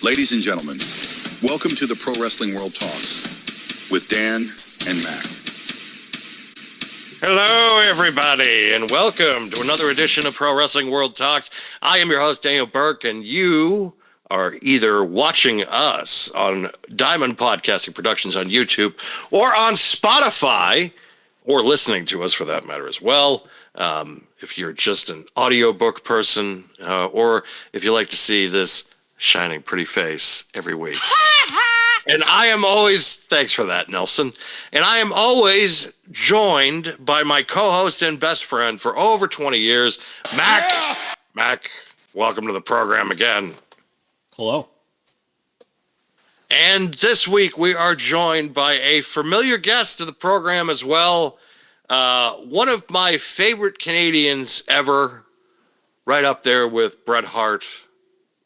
Ladies and gentlemen, welcome to the Pro Wrestling World Talks with Dan and Mac. Hello, everybody, and welcome to another edition of Pro Wrestling World Talks. I am your host, Daniel Burke, and you are either watching us on Diamond Podcasting Productions on YouTube or on Spotify, or listening to us for that matter as well. If you're just an audiobook person, or if you like to see this shining pretty face every week. And I am always, thanks for that, Nelson. And I am always joined by my co-host and best friend for over 20 years, Mac. Yeah! Mac, welcome to the program again. Hello. And this week we are joined by a familiar guest to the program as well. One of my favorite Canadians ever, right up there with Bret Hart,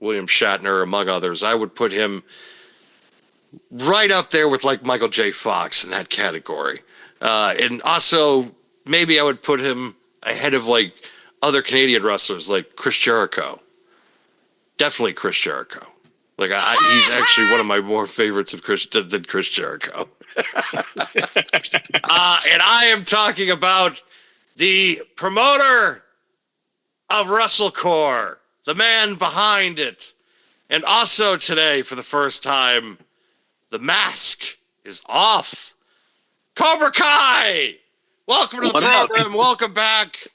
William Shatner, among others. I would put him right up there with like Michael J. Fox in that category. And also, maybe I would put him ahead of like other Canadian wrestlers like Chris Jericho. Definitely Chris Jericho. Like he's actually one of my more favorites of than Chris Jericho. And I am talking about the promoter of Wrestlecore, the man behind it. And also today, for the first time, the mask is off. Kobra Kai! Welcome to the program. Welcome back.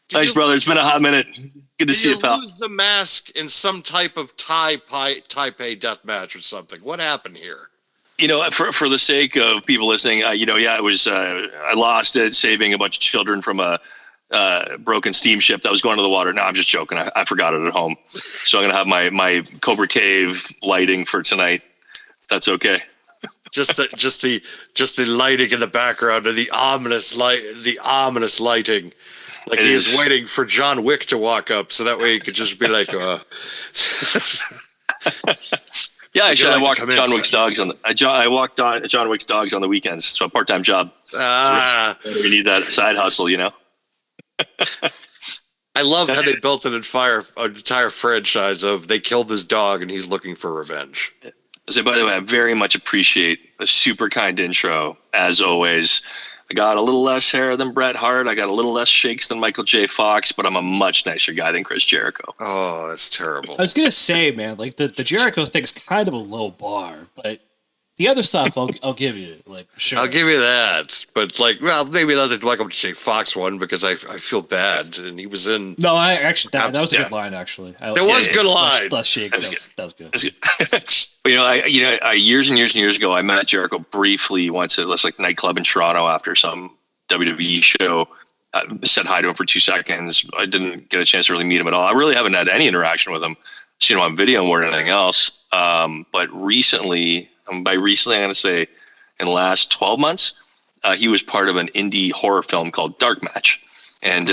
Thanks, brother. It's been a hot minute. Good to see you, pal. Did you lose the mask in some type of Taipei death match or something? What happened here? You know, for the sake of people listening, it was I lost it saving a bunch of children from a broken steamship that was going to the water. No, I'm just joking. I forgot it at home, so I'm gonna have my Cobra Cave lighting for tonight. If that's okay. Just the lighting in the background and the ominous lighting. Like he is waiting for John Wick to walk up, so that way he could just be like, Yeah, actually, I walked John Wick's dogs I walked John Wick's dogs on the weekends. So a part-time job. So we need that side hustle, you know. I love how they built an entire franchise of they killed this dog and he's looking for revenge. So, by the way, I very much appreciate the super kind intro, as always. I got a little less hair than Bret Hart. I got a little less shakes than Michael J. Fox, but I'm a much nicer guy than Chris Jericho. Oh, that's terrible. I was going to say, man, like the Jericho thing's kind of a low bar, but the other stuff I'll give you, like, for sure. I'll give you that. But, like, well, maybe not the Michael J. Fox one because I feel bad. And he was in. No, that was a good line, actually. There was a good line. Less shakes. That was good. Years and years ago, I met Jericho briefly once at this nightclub in Toronto after some WWE show. I said hi to him for 2 seconds. I didn't get a chance to really meet him at all. I really haven't had any interaction with him. Seen him on video more than anything else. But recently, by recently, I'm going to say in the last 12 months, he was part of an indie horror film called Dark Match. And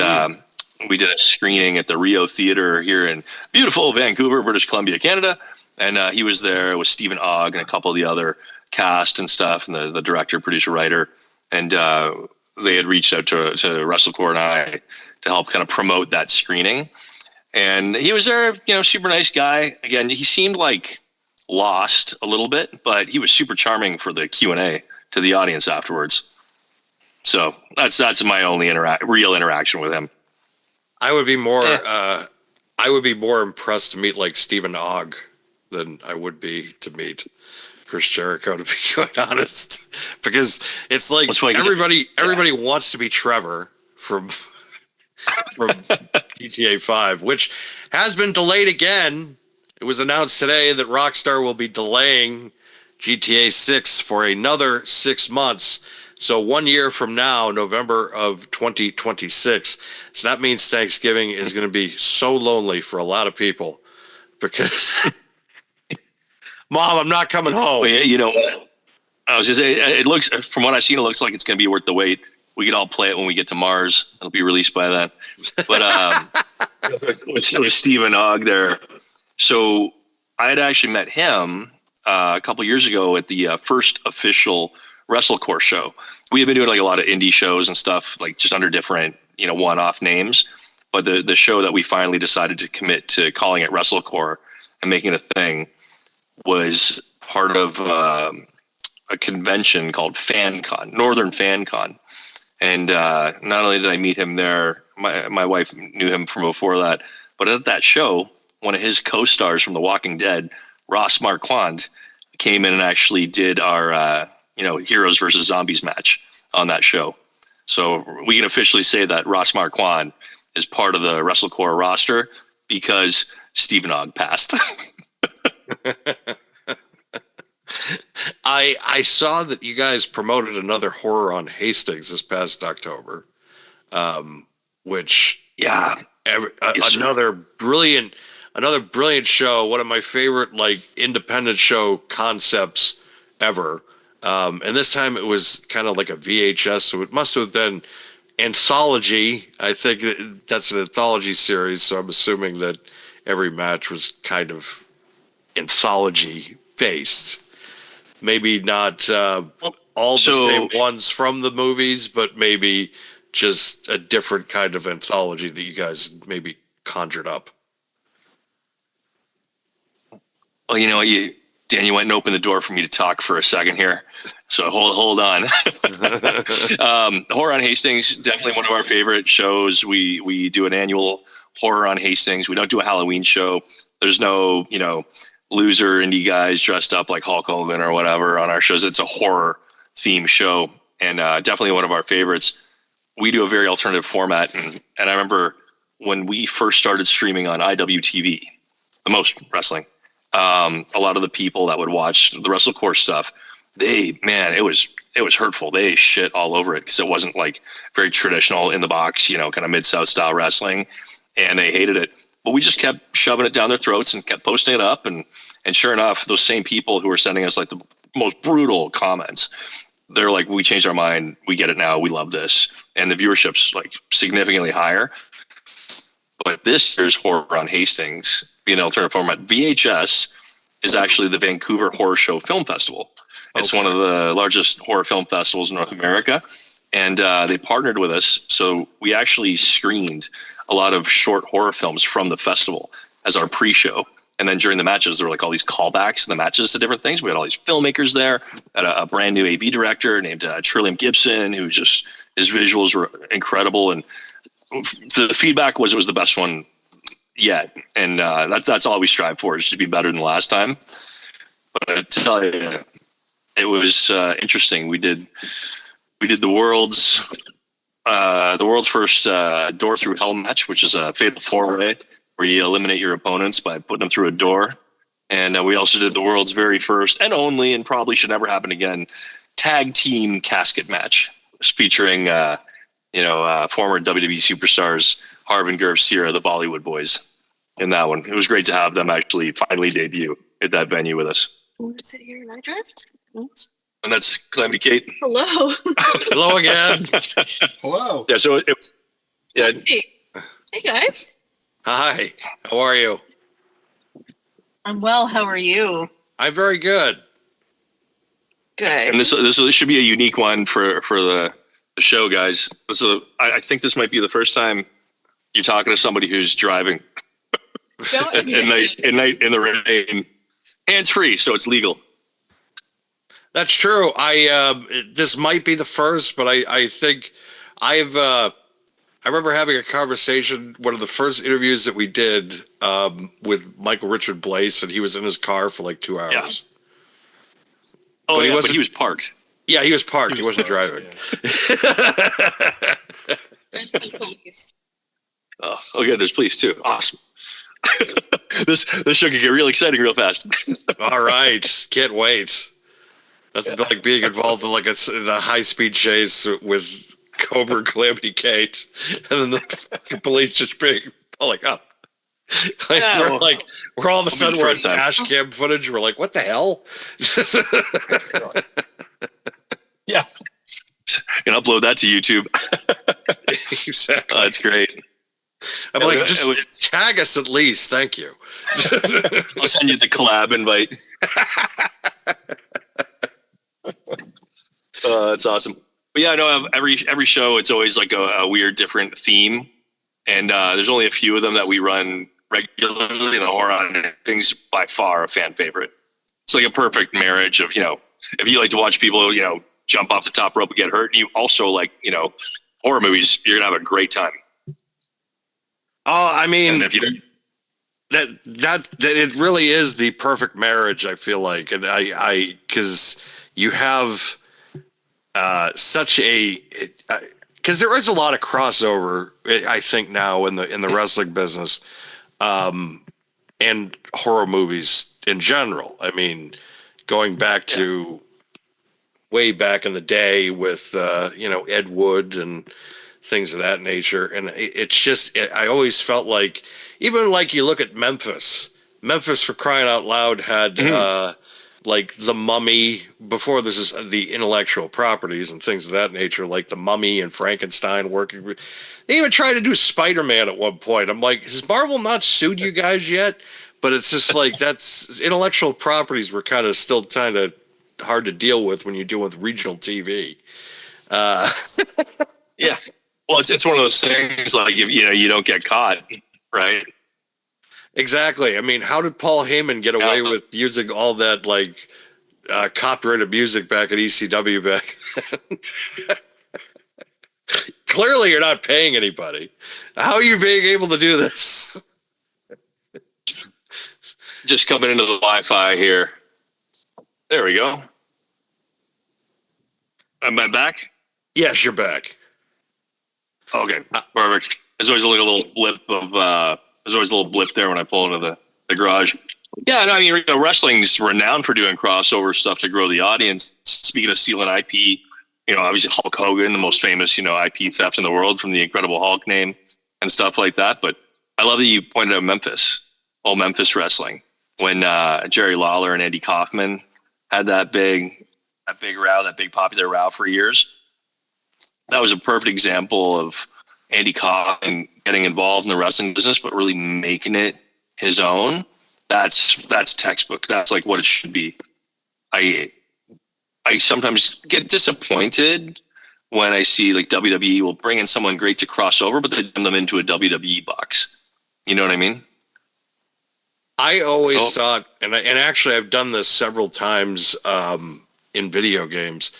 we did a screening at the Rio Theater here in beautiful Vancouver, British Columbia, Canada. And he was there with Stephen Ogg and a couple of the other cast and stuff, and the director, producer, writer. And they had reached out to Wrestlecore and I to help kind of promote that screening. And he was there, super nice guy. Again, he seemed like lost a little bit, but he was super charming for the Q&A to the audience afterwards. So that's my only real interaction with him. I would be more impressed to meet like Stephen Ogg than I would be to meet Chris Jericho, to be quite honest, because it's like everybody wants to be Trevor from GTA 5, which has been delayed again. It was announced today that Rockstar will be delaying GTA 6 for another 6 months. So 1 year from now, November of 2026. So that means Thanksgiving is going to be so lonely for a lot of people because, Mom, I'm not coming home. Well, yeah, I was just saying, it looks, from what I've seen, it looks like it's going to be worth the wait. We can all play it when we get to Mars. It'll be released by then. But with Stephen Ogg there. So I had actually met him a couple years ago at the first official Wrestlecore show. We have been doing like a lot of indie shows and stuff, like just under different, one-off names. But the show that we finally decided to commit to calling it Wrestlecore and making it a thing was part of a convention called FanCon, Northern FanCon. And not only did I meet him there, my wife knew him from before that, but at that show, one of his co-stars from The Walking Dead, Ross Marquand, came in and actually did our Heroes versus Zombies match on that show. So we can officially say that Ross Marquand is part of the Wrestlecore roster because Stephen Ogg passed. I saw that you guys promoted another horror on Hastings this past October, which Yeah. Yes, another brilliant show. One of my favorite independent show concepts ever. And this time it was kind of like a VHS, so it must have been anthology. I think that's an anthology series, so I'm assuming that every match was kind of anthology based. Maybe not all the same ones from the movies, but maybe just a different kind of anthology that you guys maybe conjured up. Well, you know what, Dan, you went and opened the door for me to talk for a second here. So hold on. Horror on Hastings, definitely one of our favorite shows. We do an annual Horror on Hastings. We don't do a Halloween show. There's no, loser indie guys dressed up like Hulk Hogan or whatever on our shows. It's a horror theme show, and definitely one of our favorites. We do a very alternative format, and I remember when we first started streaming on IWTV, the most wrestling, a lot of the people that would watch the Wrestlecore stuff, it was hurtful. They shit all over it because it wasn't like very traditional in the box, kind of Mid-South style wrestling, and they hated it. But we just kept shoving it down their throats and kept posting it up. And sure enough, those same people who were sending us like the most brutal comments, they're like, we changed our mind. We get it now. We love this. And the viewership's like significantly higher. But this year's Horror on Hastings, being an alternative format, VHS is actually the Vancouver Horror Show Film Festival. It's one of the largest horror film festivals in North America. And they partnered with us. So we actually screened a lot of short horror films from the festival as our pre-show. And then during the matches, there were like all these callbacks in the matches to different things. We had all these filmmakers there, had a brand new AV director named Trillium Gibson, who just, his visuals were incredible. And the feedback was it was the best one yet. And that's all we strive for, is to be better than last time. But I tell you, it was interesting. We did the world's first door through hell match, which is a fatal four-way where you eliminate your opponents by putting them through a door. And we also did the world's very first and only, and probably should never happen again, tag team casket match featuring former WWE superstars Harv Gerv, Sierra, the Bollywood Boys in that one. It was great to have them actually finally debut at that venue with us. Want to sit here and I drive? And that's Calamity Kate. Hello. Hello again. Hello. Yeah, so it was, yeah. Hey guys. Hi. How are you? I'm well. How are you? I'm very good. Good. And this should be a unique one for the show, guys. So I think this might be the first time you're talking to somebody who's driving at night in the rain, hands free, so it's legal. That's true. This might be the first, but I think I remember having a conversation, one of the first interviews that we did with Michael Richard Blaze, and he was in his car for like 2 hours. Yeah. Oh, but he was parked. Yeah, he was parked. He wasn't driving. There's the police. Oh, okay. There's police too. Awesome. This show could get real exciting real fast. All right, can't wait. That's like being involved in like a high-speed chase with Cobra and Calamity Kate, and then the police just pulling up. We're all of a sudden we're on dash cam footage. We're like, what the hell? Yeah. You can upload that to YouTube. Exactly. Oh, that's great. I'm like, just tag us at least. Thank you. I'll send you the collab invite. That's awesome. But yeah, I know every show, it's always like a weird, different theme. And there's only a few of them that we run regularly. The horror on things by far a fan favorite. It's like a perfect marriage of, if you like to watch people, jump off the top rope and get hurt, you also like, horror movies, you're going to have a great time. Oh, I mean, And if you don't, that it really is the perfect marriage, I feel like. And because you have such a, because there is a lot of crossover, I think, now in the wrestling business, and horror movies in general. I mean, going back to way back in the day with Ed Wood and things of that nature, and it's just I always felt like, even like you look at Memphis, for crying out loud had like The Mummy, before this is the intellectual properties and things of that nature, like The Mummy and Frankenstein working. They even tried to do Spider-Man at one point. I'm like, has Marvel not sued you guys yet? But it's just like, that's intellectual properties were kind of still kind of hard to deal with when you deal with regional TV. yeah. Well, it's one of those things like, if, you don't get caught, right? Exactly. I mean, how did Paul Heyman get away with using all that like copyrighted music back at ECW back then? Clearly, you're not paying anybody. How are you being able to do this? Just coming into the Wi-Fi here. There we go. Am I back? Yes, you're back. Okay, perfect. There's always like a little blip of there's always a little blip there when I pull into the garage. Yeah, no, I mean, wrestling's renowned for doing crossover stuff to grow the audience. Speaking of stealing IP, obviously Hulk Hogan, the most famous, IP theft in the world from the Incredible Hulk name and stuff like that. But I love that you pointed out Memphis, Memphis wrestling, when Jerry Lawler and Andy Kaufman had that big row, that big popular row for years. That was a perfect example of Andy Kaufman getting involved in the wrestling business, but really making it his own. That's textbook. That's like what it should be. I sometimes get disappointed when I see like WWE will bring in someone great to cross over, but they turn them into a WWE box. You know what I mean? I always thought, and actually I've done this several times in video games,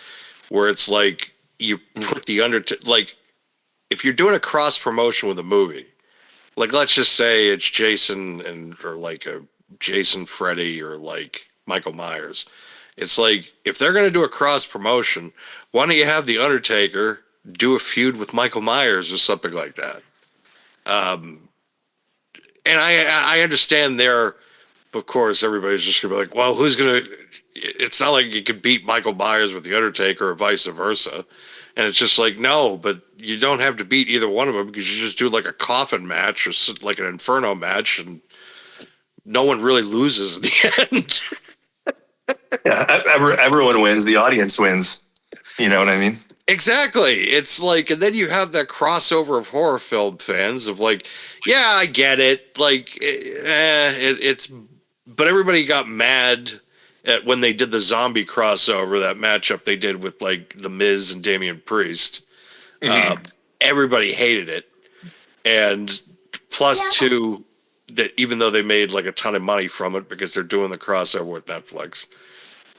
where it's like you put the like, if you're doing a cross promotion with a movie, like let's just say it's Jason or like a Jason Freddy or like Michael Myers. It's like, if they're going to do a cross promotion, why don't you have the Undertaker do a feud with Michael Myers or something like that? And I understand there, of course, everybody's just going to be like, well, who's going to, it's not like you could beat Michael Myers with the Undertaker or vice versa. And it's just like, no, but you don't have to beat either one of them, because you just do like a coffin match or like an Inferno match, and no one really loses in the end. Yeah, everyone wins. The audience wins. You know what I mean? Exactly. It's like, and then you have that crossover of horror film fans of like, yeah, I get it. Like, it's, but everybody got mad at when they did the zombie crossover, that matchup they did with like The Miz and Damian Priest. Everybody hated it. And plus two, that even though they made like a ton of money from it because they're doing the crossover with Netflix.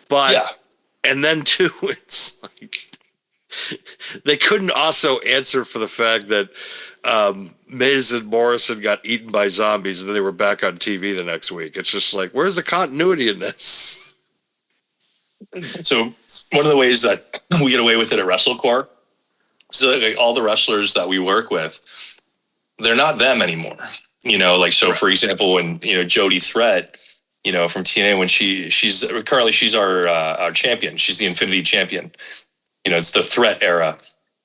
But, and then two, it's like, they couldn't also answer for the fact that Miz and Morrison got eaten by zombies and then they were back on TV the next week. It's just like, where's the continuity in this? So one of the ways that we get away with it at Wrestlecore, so like all the wrestlers that we work with, they're not them anymore. Like, so for example, when, Jody Threat, from TNA, when she's currently our champion, she's the Infinity champion. It's the Threat era,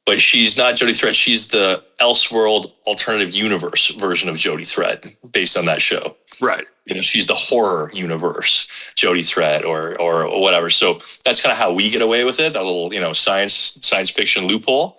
but she's not Jody Threat. She's the Elseworld alternative universe version of Jody Threat based on that show. Right. She's the horror universe, Jody Threat or whatever. So that's kind of how we get away with it. A little, science fiction loophole.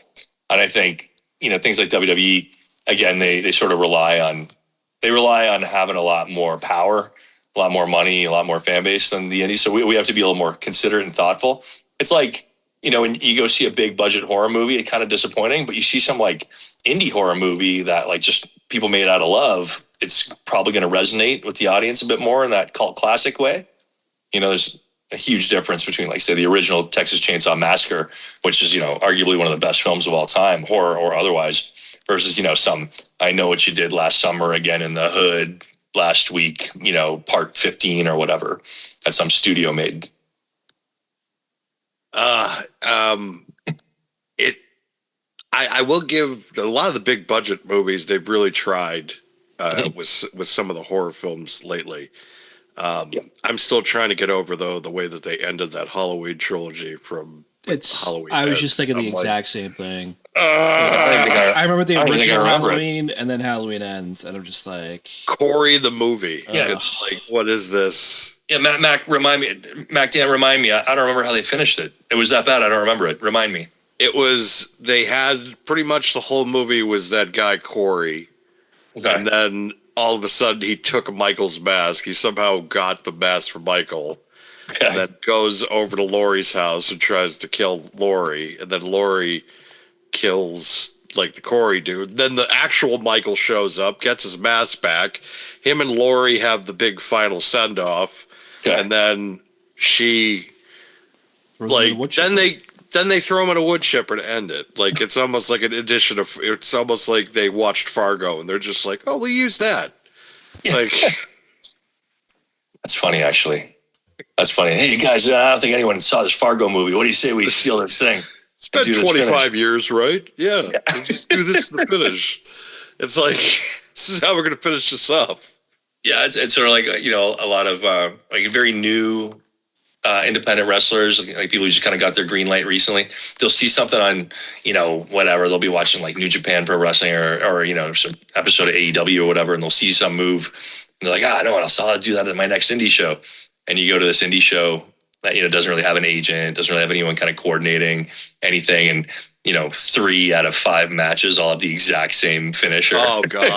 And I think, things like WWE, again, they sort of rely on having a lot more power, a lot more money, a lot more fan base than the indies. So we have to be a little more considerate and thoughtful. It's like, when you go see a big budget horror movie, it's kind of disappointing, but you see some like indie horror movie that like just people made out of love, it's probably going to resonate with the audience a bit more in that cult classic way. There's a huge difference between, like, say, the original Texas Chainsaw Massacre, which is, arguably one of the best films of all time, horror or otherwise, versus, some I Know What You Did Last Summer, Again in the Hood, last week, part 15 or whatever that some studio made. I will give a lot of the big budget movies, they've really tried with some of the horror films lately. I'm still trying to get over, though, the way that they ended that Halloween trilogy from Halloween. I was just Ends. thinking the I'm like, exact same thing. I remember the I don't think I original remember it. Halloween and then Halloween Ends, and I'm just like, Corey the movie. Yeah. It's like, what is this? Yeah, Mac, remind me. Dan, remind me. I don't remember how they finished it. It was that bad. I don't remember it. Remind me. It was, they had pretty much the whole movie was that guy Corey. Okay. And then all of a sudden he took Michael's mask. He somehow got the mask for Michael. Okay. And then goes over to Laurie's house and tries to kill Laurie. And then Laurie kills, like, the Corey dude. Then the actual Michael shows up, gets his mask back. Him and Laurie have the big final send-off. Okay. And then she, throws him in like, the wood then they throw him in a wood chipper to end it. Like, it's almost like an addition of, it's almost like they watched Fargo and they're just like, oh, we use that. Like, That's funny, actually. That's funny. Hey, you guys, I don't think anyone saw this Fargo movie. What do you say we steal this thing? it's been Do this 25 finish. years, right? Yeah. We'll just do this to the finish. It's like, this is how we're going to finish this up. Yeah, it's sort of like, a lot of like very new independent wrestlers, like people who just kind of got their green light recently. They'll see something on, whatever. They'll be watching like New Japan Pro Wrestling or some episode of AEW or whatever, and they'll see some move. And they're like, no, I'll do that at my next indie show. And you go to this indie show that, doesn't really have an agent, doesn't really have anyone kind of coordinating anything. And, 3 out of 5 matches all have the exact same finisher. Oh, God.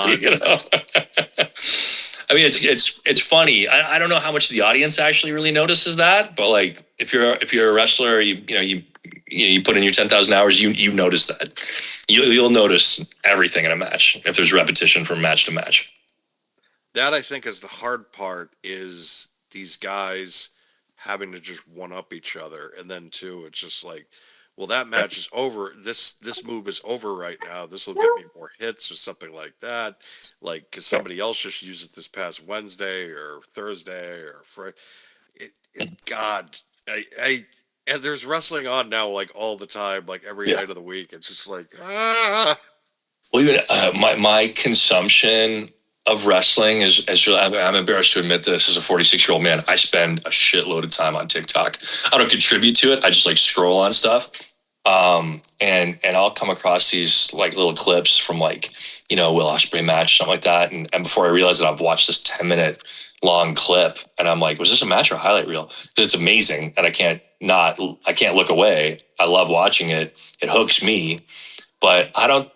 I mean, it's funny. I don't know how much the audience actually really notices that, but like if you're a wrestler, you put in your 10,000 hours, you notice that. You'll notice everything in a match if there's repetition from match to match. That, I think, is the hard part, is these guys having to just one up each other. And then too, it's just like, well, that match is over. This move is over right now. This will get me more hits or something like that. Like, because somebody else just used it this past Wednesday or Thursday or Friday. God, and there's wrestling on now, like, all the time, like every night of the week. It's just like, Well, even my consumption of wrestling is really, I'm embarrassed to admit this as a 46-year-old man. I spend a shitload of time on TikTok. I don't contribute to it. I just like scroll on stuff. And I'll come across these like little clips from like, Will Ospreay match, something like that. And before I realize that I've watched this 10-minute long clip and I'm like, was this a match or a highlight reel? Because it's amazing. And I can't look away. I love watching it. It hooks me, but I don't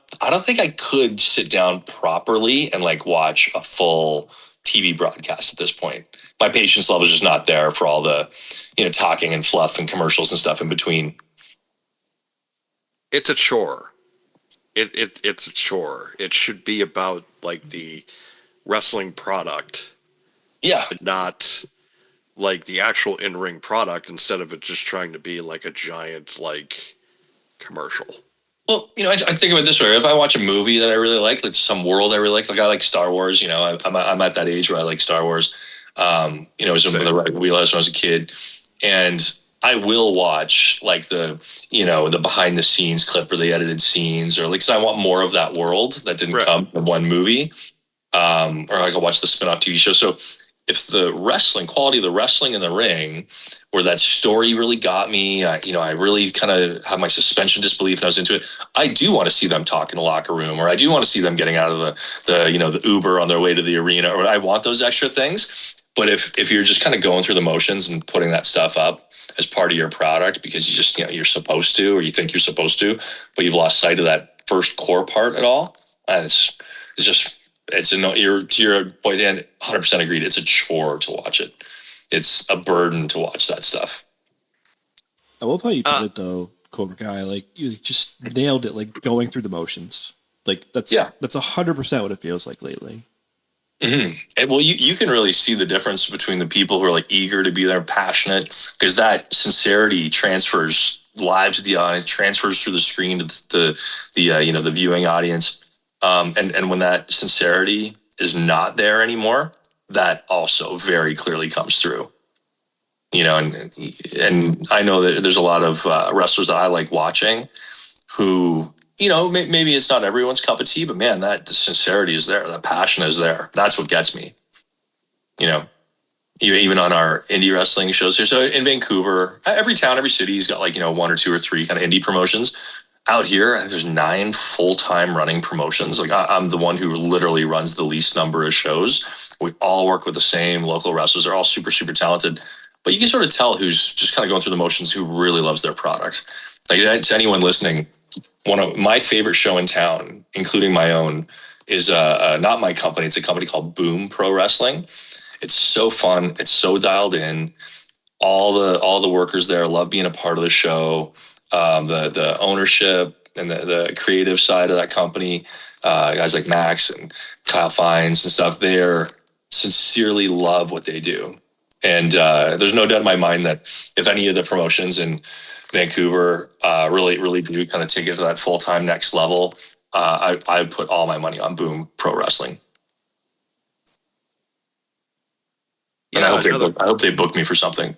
think I could sit down properly and like watch a full TV broadcast at this point. My patience level is just not there for all the, talking and fluff and commercials and stuff in between. it's a chore. It's a chore. It should be about like the wrestling product, Yeah. not like the actual in-ring product, instead of it just trying to be like a giant like commercial. Well, I think of it this way. If I watch a movie that I really like some world I really like I like Star Wars, I'm at that age where I like Star Wars. It was in the right wheelhouse when I was a kid. And I will watch like the behind the scenes clip or the edited scenes, or like, 'cause I want more of that world that didn't come from one movie. Or like I'll watch the spin-off TV show. So if the quality of the wrestling in the ring, where that story really got me, I really kind of have my suspension disbelief and I was into it. I do want to see them talk in the locker room, or I do want to see them getting out of the Uber on their way to the arena, or I want those extra things. But if you're just kind of going through the motions and putting that stuff up as part of your product because you just, you're supposed to, or you think you're supposed to, but you've lost sight of that first core part at all, and to your point, Dan, 100% agreed. It's a chore to watch it. It's a burden to watch that stuff. I love how you put it though, Kobra Kai. Like you just nailed it. Like going through the motions. Like that's 100% what it feels like lately. And, well, you can really see the difference between the people who are like eager to be there, passionate, because that sincerity transfers live to the audience, transfers through the screen to the viewing audience. And when that sincerity is not there anymore, that also very clearly comes through. And I know that there's a lot of wrestlers that I like watching who, maybe it's not everyone's cup of tea, but man, that sincerity is there, that passion is there. That's what gets me. You know, even on our indie wrestling shows here. So in Vancouver, every town, every city's got like, one or two or three kind of indie promotions. Out here, I think there's 9 full-time running promotions. Like I'm the one who literally runs the least number of shows. We all work with the same local wrestlers. They're all super, super talented. But you can sort of tell who's just kind of going through the motions, who really loves their product. Like to anyone listening, one of my favorite show in town, including my own, is not my company. It's a company called Boom Pro Wrestling. It's so fun. It's so dialed in. All the workers there love being a part of the show. The ownership and the creative side of that company, guys like Max and Kyle Fines and stuff, they're sincerely love what they do. And there's no doubt in my mind that if any of the promotions in Vancouver really do kind of take it to that full-time next level, I put all my money on Boom Pro Wrestling. And Yeah, I hope they book me for something.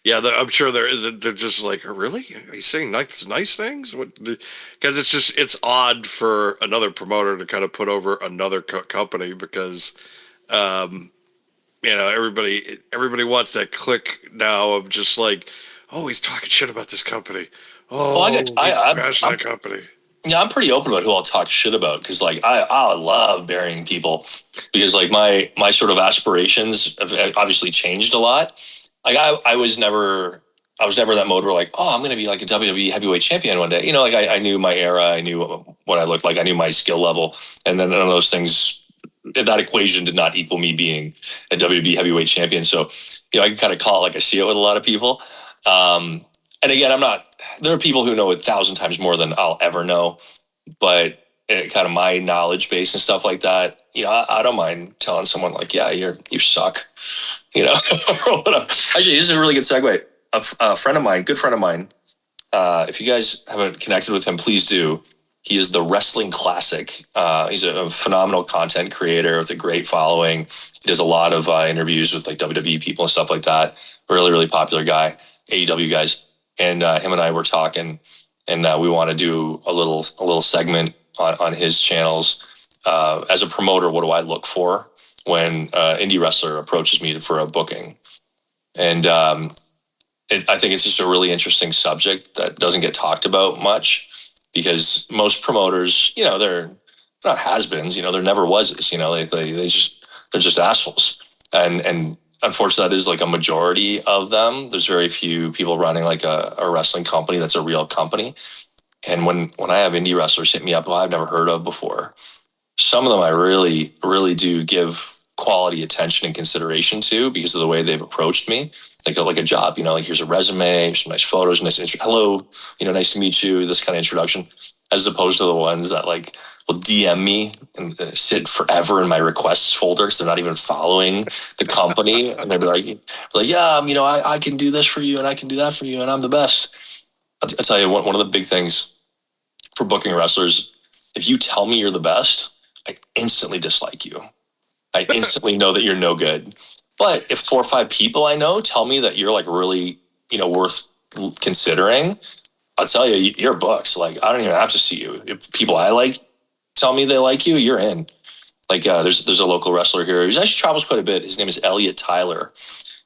Yeah, I'm sure they're just like, really? Are you saying nice things? Because it's odd for another promoter to kind of put over another company because, everybody wants that click now of just like, oh, he's talking shit about this company. Oh, he's bashing that company. Yeah, I'm pretty open about who I'll talk shit about because, like, I love burying people because, like, my sort of aspirations have obviously changed a lot. Like, I was never in that mode where, like, oh, I'm going to be like a WWE heavyweight champion one day. Like, I knew my era, I knew what I looked like, I knew my skill level, and then none of those things, that equation did not equal me being a WWE heavyweight champion. So, I can kind of call it like I see it with a lot of people. And again, there are people who know 1,000 times more than I'll ever know, but kind of my knowledge base and stuff like that, I don't mind telling someone like, yeah, you suck, or whatever. Actually, this is a really good segue. A friend of mine, good friend of mine, if you guys haven't connected with him, please do. He is the Wrestling Classic. He's a phenomenal content creator with a great following. He does a lot of interviews with like WWE people and stuff like that. Really, really popular guy, AEW guys. And him and I were talking, and we want to do a little segment on his channels. As a promoter, what do I look for when indie wrestler approaches me for a booking? And I think it's just a really interesting subject that doesn't get talked about much because most promoters, they're not has-beens, there never was, they're just assholes. And unfortunately, that is like a majority of them. There's very few people running like a wrestling company that's a real company. And when I have indie wrestlers hit me up who I've never heard of before, some of them I really, really do give quality attention and consideration to because of the way they've approached me. Like a job, like here's a resume, here's some nice photos, hello, nice to meet you, this kind of introduction, as opposed to the ones that like will DM me and sit forever in my requests folder because they're not even following the company. And they'll be like, yeah, I can do this for you and I can do that for you and I'm the best. I'll tell you, one of the big things for booking wrestlers, if you tell me you're the best, I instantly dislike you. I instantly know that you're no good. But if 4 or 5 people I know tell me that you're like really, worth considering, I'll tell you, you're booked. Like, I don't even have to see you. If people I like tell me they like you, you're in. Like, there's a local wrestler here. He actually travels quite a bit. His name is Elliot Tyler,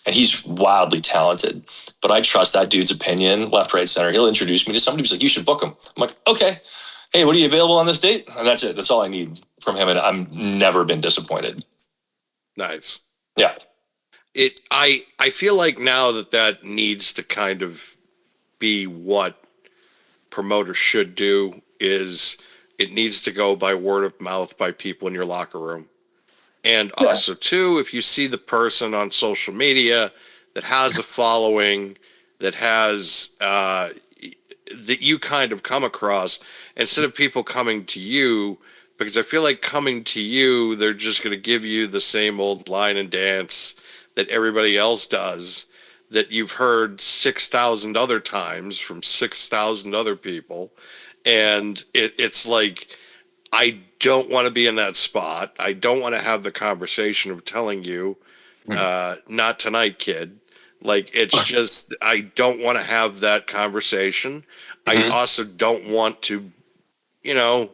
and he's wildly talented. But I trust that dude's opinion, left, right, center. He'll introduce me to somebody who's like, you should book him. I'm like, okay. Hey, what are you available on this date? And that's it. That's all I need from him. And I've never been disappointed. Nice. Yeah. I feel like now that needs to kind of be what promoters should do is it needs to go by word of mouth by people in your locker room. And also too, if you see the person on social media that has a following, that has that you kind of come across instead of people coming to you, because I feel like coming to you, they're just going to give you the same old line and dance that everybody else does, that you've heard 6,000 other times from 6,000 other people. And it's like, I don't want to be in that spot. I don't want to have the conversation of telling you, not tonight, kid. Like, it's just, I don't want to have that conversation. I also don't want to, you know,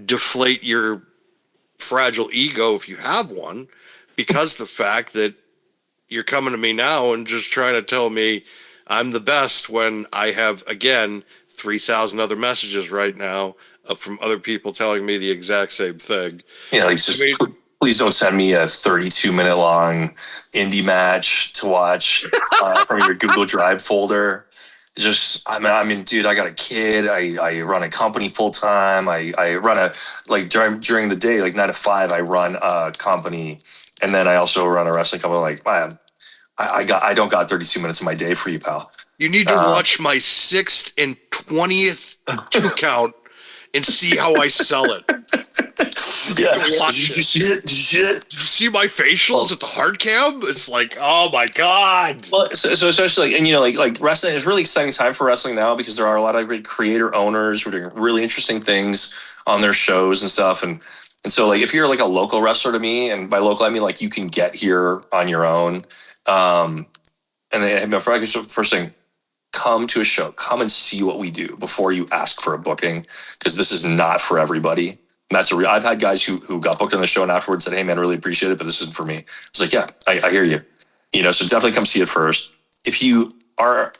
deflate your fragile ego if you have one, because the fact that you're coming to me now and just trying to tell me I'm the best when I have, again, 3,000 other messages right now from other people telling me the exact same thing. Yeah, like just please don't send me a 32-minute long indie match to watch from your Google Drive folder. Just, I mean, dude, I got a kid. I run a company full time. I run a, like, during the day, like 9 to 5, I run a company, and then I also run a wrestling company. Like, I don't got 32 minutes of my day for you, pal. You need to watch my 6th and 20th 2 count and see how I sell it. Yeah, did you see it? Did you see it? Did you see my facials at the hard cam? It's like, oh my god. Well, so especially, and you know, like wrestling is a really exciting time for wrestling now, because there are a lot of great creator owners who are doing really interesting things on their shows and stuff. And so, like, if you're like a local wrestler to me, and by local I mean like you can get here on your own. And then first thing, come to a show, come and see what we do before you ask for a booking, because this is not for everybody. And that's I've had guys who got booked on the show and afterwards said, "Hey man, really appreciate it, but this isn't for me." It's like, yeah, I hear you. You know, so definitely come see it first. If you are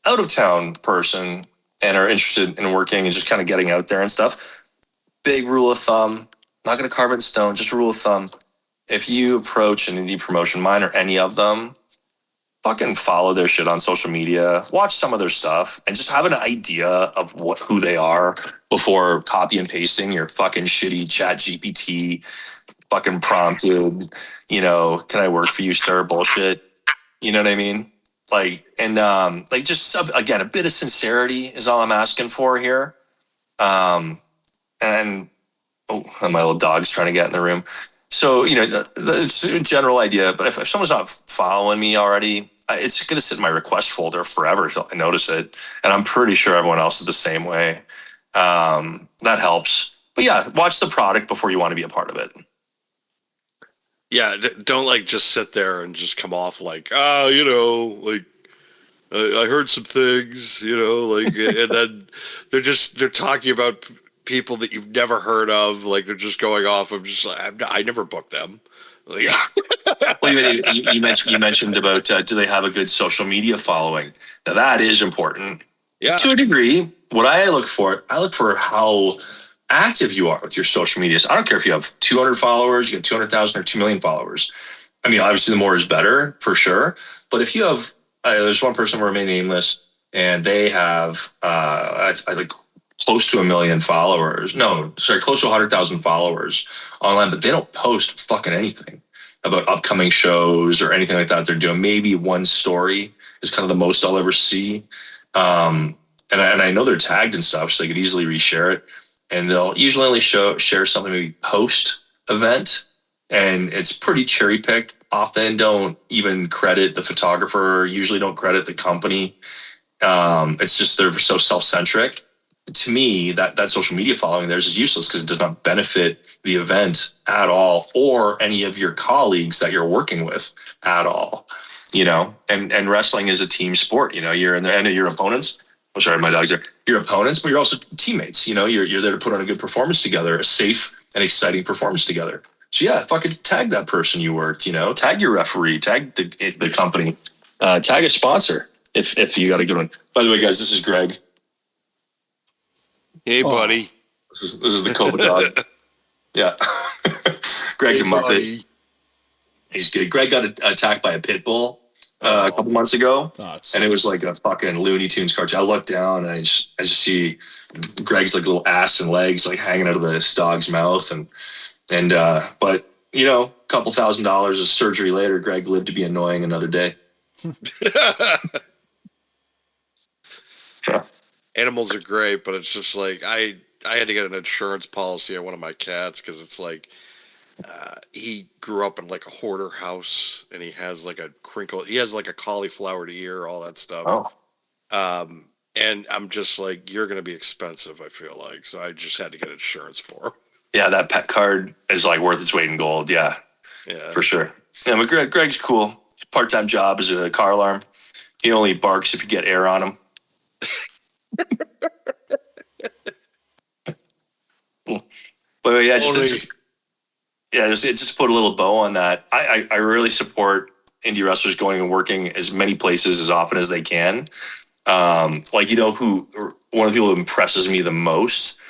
out of town person and are interested in working and just kind of getting out there and stuff, big rule of thumb, not going to carve it in stone, just a rule of thumb. If you approach an indie promotion, mine or any of them, fucking follow their shit on social media, watch some of their stuff, and just have an idea of who they are before copy and pasting your fucking shitty Chat GPT fucking prompted, you know, "Can I work for you, sir?" bullshit. You know what I mean? Like, and like, just again, a bit of sincerity is all I'm asking for here. And my little dog's trying to get in the room. So, you know, it's a general idea, but if someone's not following me already, it's going to sit in my request folder forever until I notice it. And I'm pretty sure everyone else is the same way. That helps. But yeah, watch the product before you want to be a part of it. Yeah, don't like just sit there and just come off like, oh, you know, like, I heard some things, you know, like, and then they're talking about people that you've never heard of, like, they're just going off of just like, I never booked them. Like, Well, you mentioned about do they have a good social media following? Now that is important. yeah, To a degree. What I look for how active you are with your social media. So I don't care if you have 200 followers, you got 200,000 or 2 million followers. I mean, obviously the more is better for sure. But if you have, there's one person who remain nameless, and they have I like close to 1 million followers. No, sorry, close to 100,000 followers online, but they don't post fucking anything about upcoming shows or anything like that they're doing. Maybe one story is kind of the most I'll ever see. And I know they're tagged and stuff, so they could easily reshare it. And they'll usually only share something maybe post event, and it's pretty cherry picked. Often don't even credit the photographer. Usually don't credit the company. It's just they're so self-centric. To me, that social media following theirs is useless because it does not benefit the event at all, or any of your colleagues that you're working with at all. You know, and wrestling is a team sport. You know, you're in the end of your opponents. Oh, sorry, my dog's there. Your opponents, but you're also teammates. You know, you're there to put on a good performance together, a safe and exciting performance together. So yeah, fucking tag that person you worked. You know, tag your referee, tag the company, tag a sponsor if you got a good one. By the way, guys, this is Greg. hey, buddy. This is the Kobra dog. Yeah, Greg's hey, a muppet. buddy. He's good. Greg got attacked by a pit bull a couple months ago, and it was like a fucking Looney Tunes cartoon. I look down and I just see Greg's like little ass and legs like hanging out of this dog's mouth, and but you know, a couple $1,000 of surgery later, Greg lived to be annoying another day. animals are great, but it's just like I had to get an insurance policy on one of my cats because it's like he grew up in like a hoarder house and he has like he has like a cauliflowered ear, all that stuff. Oh, And I'm just like, you're going to be expensive, I feel like. So I just had to get insurance for him. yeah, that pet card is like worth its weight in gold. Yeah, Yeah. for sure. Yeah, but Greg's cool. Part-time job as a car alarm. He only barks if you get air on him. But yeah, just to put a little bow on that, I really support indie wrestlers going and working as many places as often as they can. Like, you know, one of the people who impresses me the most,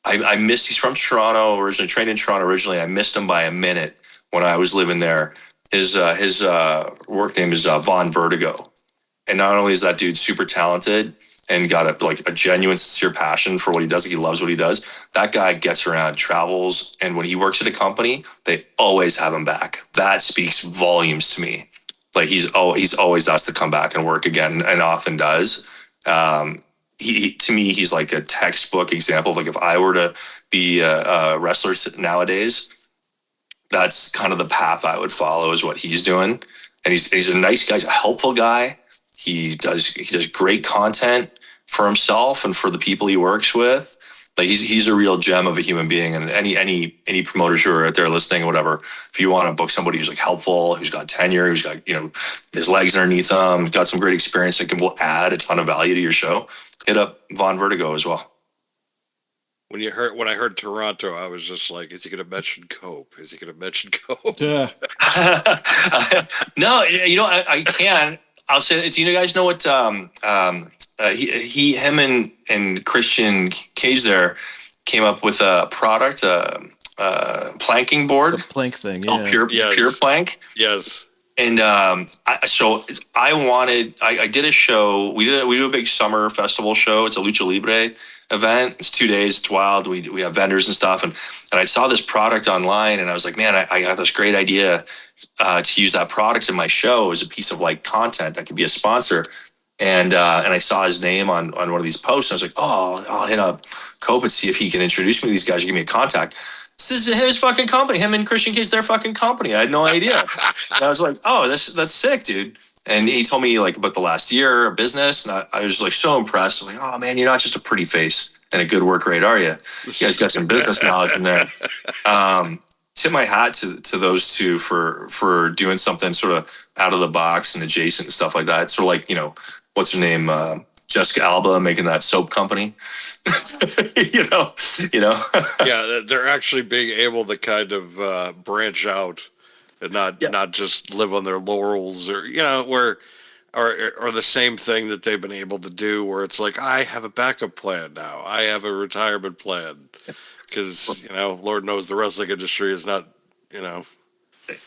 I missed, he's from Toronto, originally trained in Toronto originally. I missed him by a minute when I was living there. His work name is Von Vertigo. And not only is that dude super talented and got a genuine, sincere passion for what he does, he loves what he does. That guy gets around, travels, and when he works at a company, they always have him back. That speaks volumes to me. Like he's always asked to come back and work again, and often does. To me, he's like a textbook example of like if I were to be a wrestler nowadays, that's kind of the path I would follow is what he's doing. And he's a nice guy, he's a helpful guy. He does great content for himself and for the people he works with. Like he's a real gem of a human being. And any promoters who are out there listening or whatever, if you want to book somebody who's like helpful, who's got tenure, who's got, you know, his legs underneath them, got some great experience and will add a ton of value to your show, hit up Von Vertigo as well. When I heard Toronto, I was just like, is he going to mention Cope? Is he going to mention Cope? Yeah. No, you know, I can. I'll say, do you guys know what him and Christian Cage there came up with a product, planking board? The plank thing, Oh, yeah. pure plank. Yes. And I did a show. We do a big summer festival show. It's a Lucha Libre event. It's 2 days. It's wild. We have vendors and stuff. And I saw this product online, and I was like, man, I got this great idea to use that product in my show as a piece of like content that could be a sponsor. And I saw his name on one of these posts. And I was like, oh, I'll hit up Cope and see if he can introduce me to these guys or give me a contact. This is his fucking company. Him and Christian Cage, their fucking company. I had no idea. And I was like, oh, that's sick, dude. And he told me like about the last year of business. And I was like so impressed. I was like, oh man, you're not just a pretty face and a good work rate, are you? You guys got some business knowledge in there. Tip my hat to those two for doing something sort of out of the box and adjacent and stuff like that. It's sort of like, you know, what's her name? Jessica Alba making that soap company. you know. Yeah, they're actually being able to kind of branch out and not just live on their laurels, or you know, or the same thing that they've been able to do, where it's like, I have a backup plan now, I have a retirement plan, because you know, Lord knows the wrestling industry is not, you know.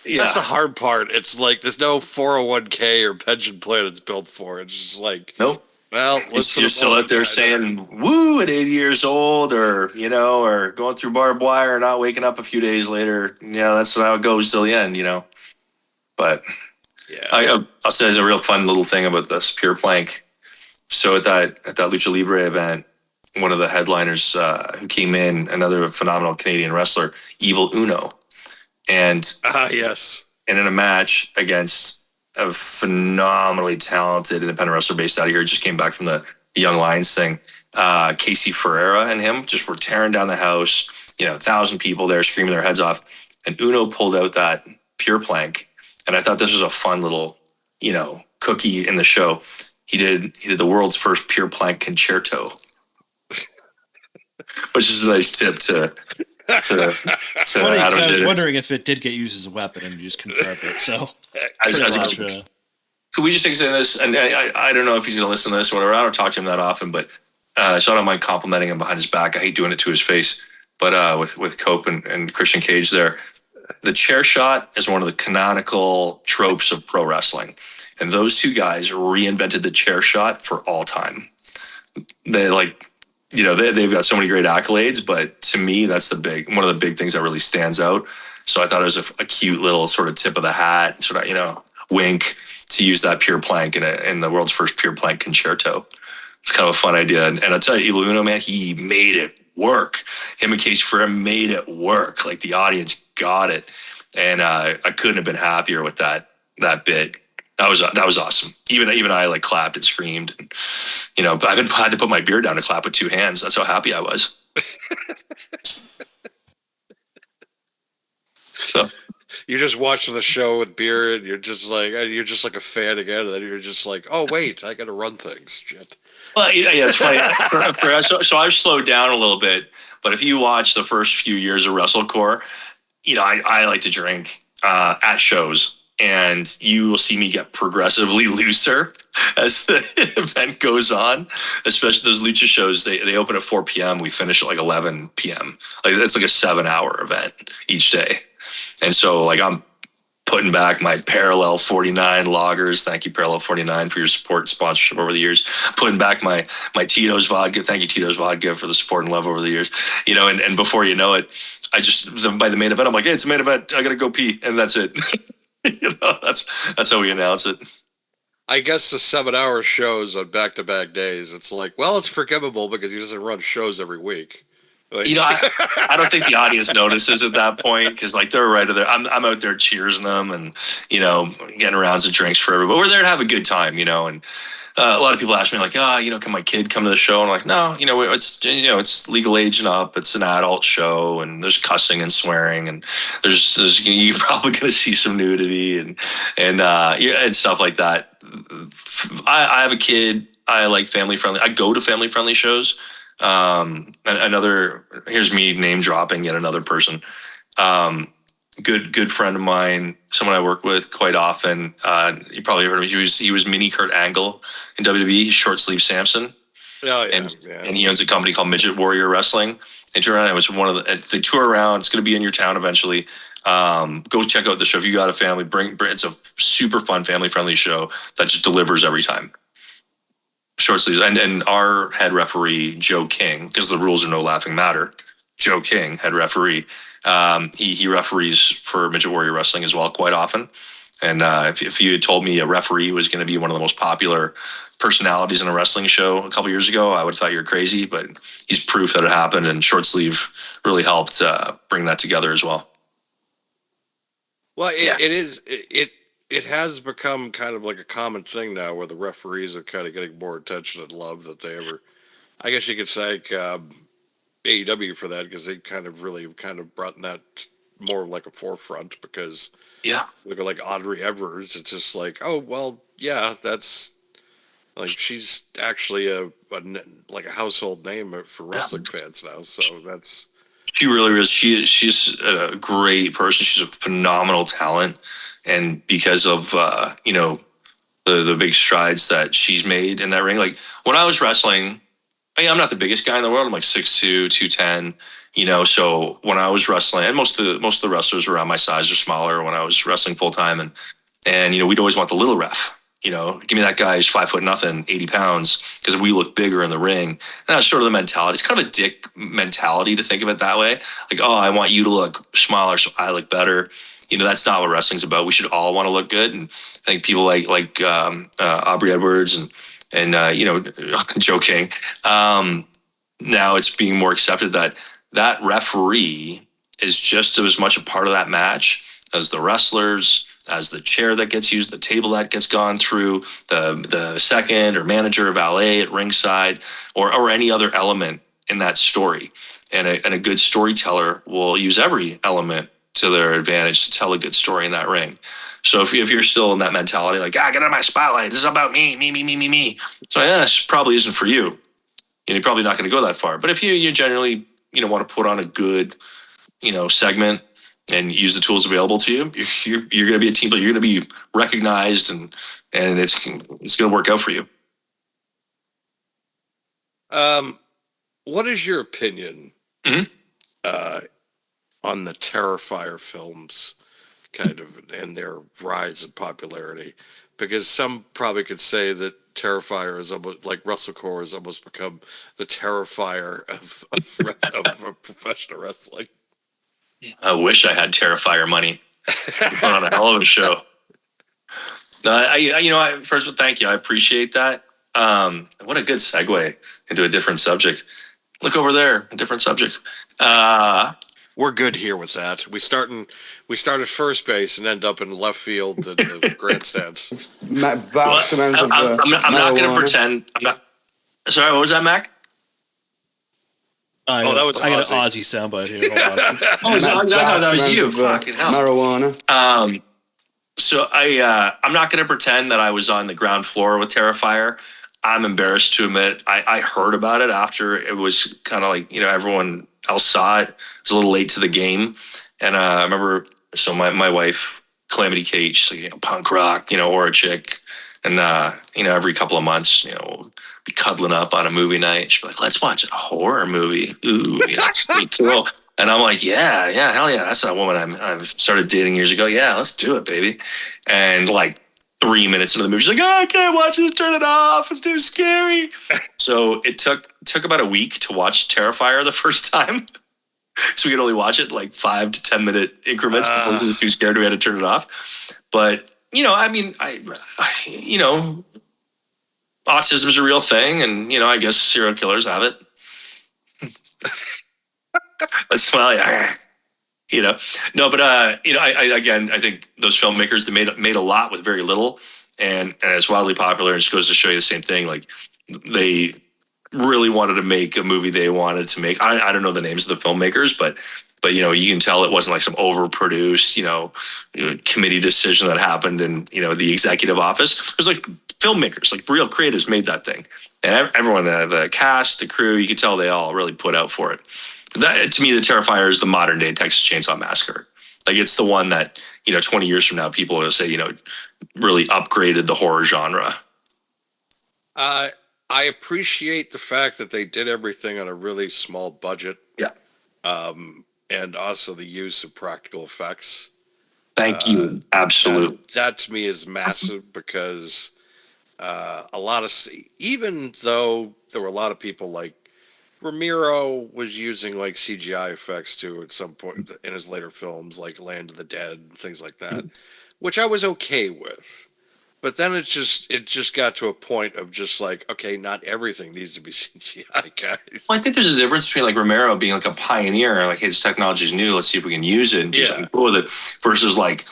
Yeah. That's the hard part. It's like there's no 401k or pension plan it's built for. It's just like, Nope. well, You're still out there saying woo at 80 years old, or you know, or going through barbed wire, not waking up a few days later. You know, that's how it goes till the end, you know. But yeah, I'll say there's a real fun little thing about this pure plank. So at that Lucha Libre event, one of the headliners who came in, another phenomenal Canadian wrestler, Evil Uno, and yes, and in a match against a phenomenally talented independent wrestler based out of here, just came back from the Young Lions thing. Casey Ferreira and him just were tearing down the house. You know, 1,000 people there screaming their heads off. And Uno pulled out that pure plank, and I thought this was a fun little, you know, cookie in the show. He did the world's first pure plank concerto, which is a nice tip to Funny, Adam. I was wondering if it did get used as a weapon, and you just confirmed it. So, could we just say this? And I don't know if he's going to listen to this or whatever. I don't talk to him that often, but so I don't mind complimenting him behind his back. I hate doing it to his face. But with Cope and Christian Cage there, the chair shot is one of the canonical tropes of pro wrestling. And those two guys reinvented the chair shot for all time. They like, you know, they've got so many great accolades, but to me, that's one of the big things that really stands out. So I thought it was a cute little sort of tip of the hat, sort of, you know, wink to use that pure plank in the world's first pure plank concerto. It's kind of a fun idea. And I'll tell you, Evil Uno, man, he made it work. Him and Casey Ferrer made it work. Like the audience got it. And I couldn't have been happier with that bit. That was awesome. Even I like clapped and screamed. And, you know, I had to put my beer down to clap with two hands. That's how happy I was. So You just watching the show with beer, and you're just like a fan again, and then you're just like, oh wait, I got to run things. Shit. well, yeah, it's funny. So I've slowed down a little bit. But if you watch the first few years of Wrestlecore, you know, I like to drink at shows, and you will see me get progressively looser as the event goes on. Especially those lucha shows, they open at 4 p.m. We finish at like 11 p.m. Like it's like a 7-hour event each day, and so like I'm putting back my Parallel 49 lagers. Thank you, Parallel 49, for your support and sponsorship over the years. Putting back my Tito's vodka. Thank you, Tito's vodka, for the support and love over the years. You know, and before you know it, I just, by the main event, I'm like, hey, it's a main event. I got to go pee. And that's it. You know, that's how we announce it. I guess the 7-hour shows on back-to-back days, it's like, well, it's forgivable because he doesn't run shows every week. Like, You know, I don't think the audience notices at that point because, like, they're right there. I'm out there cheersing them and, you know, getting rounds of drinks for everybody. But we're there to have a good time, you know. And a lot of people ask me, like, you know, can my kid come to the show? And I'm like, no, you know, it's legal age and up. It's an adult show, and there's cussing and swearing, and there's you're probably going to see some nudity and yeah, and stuff like that. I have a kid. I like family friendly. I go to family friendly shows. Here's me name dropping yet another person. Good friend of mine, someone I work with quite often. You probably heard of him. He was Mini Kurt Angle in WWE, Short Sleeve Samson. oh, yeah, And he owns a company called Midget Warrior Wrestling. And it was one of they tour around. It's going to be in your town eventually. Go check out the show. If you got a family, bring it's a super fun, family friendly show that just delivers every time. Short sleeves. And our head referee, Joe King, because the rules are no laughing matter. Joe King, head referee. He referees for Midget Warrior Wrestling as well quite often. And if you had told me a referee was going to be one of the most popular personalities in a wrestling show a couple years ago, I would have thought you were crazy. But he's proof that it happened, and Short Sleeve really helped bring that together as well. Well, it has become kind of like a common thing now where the referees are kind of getting more attention and love that they ever. I guess you could thank AEW for that because they kind of brought that more like a forefront because Yeah. look at like Audrey Edwards. It's just like, oh well, yeah, that's like she's actually a household name for wrestling fans now. So that's. She really is. She's a great person. She's a phenomenal talent, and because of you know, the big strides that she's made in that ring. Like when I was wrestling, I'm not the biggest guy in the world. I'm like 6'2", 210. You know, so when I was wrestling, and most of the wrestlers around my size are smaller. When I was wrestling full time, and you know, we'd always want the little ref. You know, give me that guy who's 5 foot nothing, 80 pounds, because we look bigger in the ring. And that's sort of the mentality. It's kind of a dick mentality to think of it that way. Like, oh, I want you to look smaller so I look better. You know, that's not what wrestling's about. We should all want to look good. And I think people like Aubrey Edwards and you know, Joe King. Now it's being more accepted that referee is just as much a part of that match as the wrestlers, as the chair that gets used, the table that gets gone through, the second or manager or valet at ringside, or any other element in that story. And a good storyteller will use every element to their advantage to tell a good story in that ring. So if you're still in that mentality, like, get out of my spotlight, this is about me. So yeah, this probably isn't for you. And you're probably not going to go that far. But if you generally, you know, want to put on a good, you know, segment and use the tools available to you, you're going to be a team player. You're going to be recognized, and it's going to work out for you. What is your opinion Mhm. on the Terrifier films, kind of, and their rise in popularity? Because some probably could say that Terrifier is almost like Wrestlecore has almost become the Terrifier of professional wrestling. I wish I had Terrifier money. Put on a hell of a show. No, first of all, thank you. I appreciate that. What a good segue into a different subject. Look over there, a different subject. We're good here with that. We start at first base and end up in left field and the grandstands. Vast amounts of I'm not going to pretend. I'm not. Sorry, what was that, Mac? That was I got Ozzy. an Aussie soundbite here. Hold on. That was you. Fucking hell. Marijuana. So I'm not going to pretend that I was on the ground floor with Terrifier. I'm embarrassed to admit I heard about it after it was kind of like, everyone else saw it. It was a little late to the game. And I remember, so my wife, Calamity Kate, she's like, punk rock, or a chick. And, every couple of months, we'll be cuddling up on a movie night. She'd be like, let's watch a horror movie. Ooh, that's pretty cool. And I'm like, yeah, hell yeah. That's that woman I started dating years ago. Yeah, let's do it, baby. And like 3 minutes into the movie, she's like, I can't watch this. Turn it off. It's too scary. So it took about a week to watch Terrifier the first time. So we could only watch it like 5 to 10 minute increments before we was too scared we had to turn it off. But, autism is a real thing. And, I guess serial killers have it. But smile, yeah. No, but I think those filmmakers, they made a lot with very little, and it's wildly popular. And it just goes to show you the same thing. Like, they really wanted to make a movie they wanted to make. I don't know the names of the filmmakers, but you can tell it wasn't like some overproduced, committee decision that happened in, the executive office. It was like filmmakers, like real creatives made that thing. And everyone, the cast, the crew, you could tell they all really put out for it. That, to me, the Terrifier is the modern day Texas Chainsaw Massacre. Like, it's the one that, 20 years from now, people will say, really upgraded the horror genre. I appreciate the fact that they did everything on a really small budget. Yeah. And also the use of practical effects. Thank you. Absolutely. That to me is massive because even though there were a lot of people like Ramiro was using like CGI effects too at some point in his later films, like Land of the Dead and things like that, which I was okay with. But then it just got to a point of just like, okay, not everything needs to be CGI, guys. Well, I think there's a difference between like Romero being like a pioneer, like, hey, this technology is new, let's see if we can use it and do something cool with it, versus like,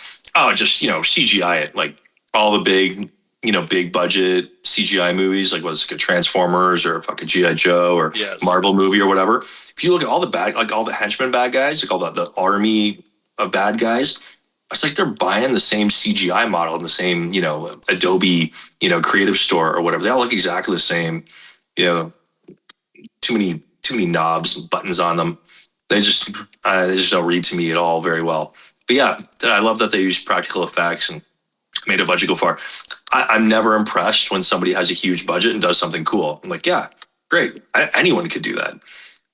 just CGI it, like all the big budget CGI movies, like what's like a Transformers or a fucking G.I. Joe or Marvel movie or whatever. If you look at all the henchmen bad guys, like all the army of bad guys, it's like they're buying the same CGI model in the same, Adobe, creative store or whatever. They all look exactly the same. Too many knobs and buttons on them. They just don't read to me at all very well. But yeah, I love that they use practical effects and made a budget go far. I'm never impressed when somebody has a huge budget and does something cool. I'm like, yeah, great. Anyone could do that.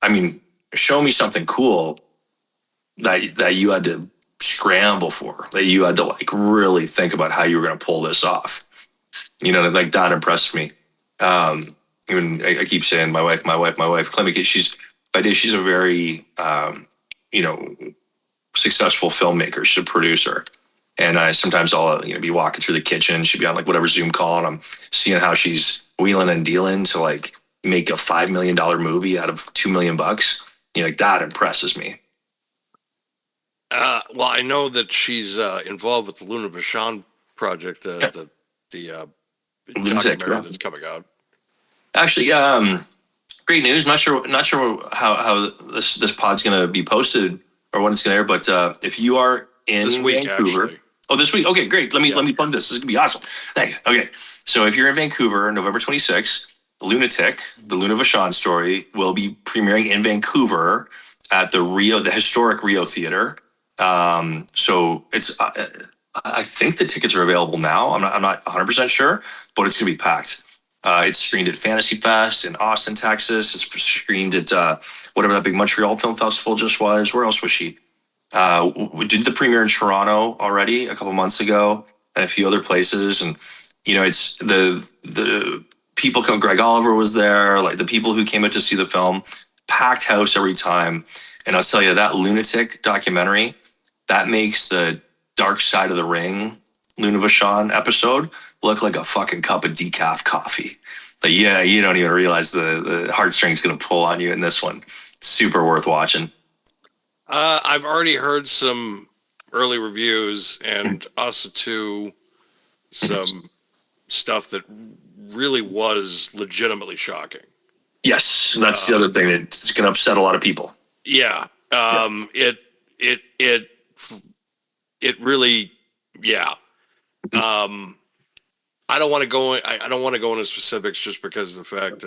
I mean, show me something cool that you had to scramble for, that you had to like really think about how you were going to pull this off. Like that impressed me. Even I keep saying my wife, Clemmy, she's a very, successful filmmaker. She's a producer. And sometimes I'll be walking through the kitchen. She'll be on like whatever Zoom call, and I'm seeing how she's wheeling and dealing to like make a $5 million movie out of $2 million. Like that impresses me. Well, I know that she's involved with the Luna Vachon project, the documentary that's coming out. Actually, great news. Not sure how this pod's going to be posted or when it's going to air, but if you are in this week, Vancouver. Actually. Oh, this week. Okay, great. Let me plug this. This is gonna be awesome. Thanks. Okay, so if you're in Vancouver, November 26th, Lunatic, the Luna Vachon story, will be premiering in Vancouver at the historic Rio Theater. So it's, I think the tickets are available now. I'm not 100% sure, but it's gonna be packed. It's screened at Fantasy Fest in Austin, Texas. It's screened at whatever that big Montreal Film Festival just was. Where else was she? We did the premiere in Toronto already a couple months ago, and a few other places. And it's the people come. Greg Oliver was there. Like the people who came out to see the film, packed house every time. And I'll tell you, that Lunatic documentary, that makes the Dark Side of the Ring Luna Vachon episode look like a fucking cup of decaf coffee. But yeah, you don't even realize the heartstrings going to pull on you in this one. Super worth watching. I've already heard some early reviews and also too some stuff that really was legitimately shocking. Yes, that's the other thing that's going to upset a lot of people. Yeah. It really, yeah. I don't want to go. I don't want to go into specifics just because of the fact.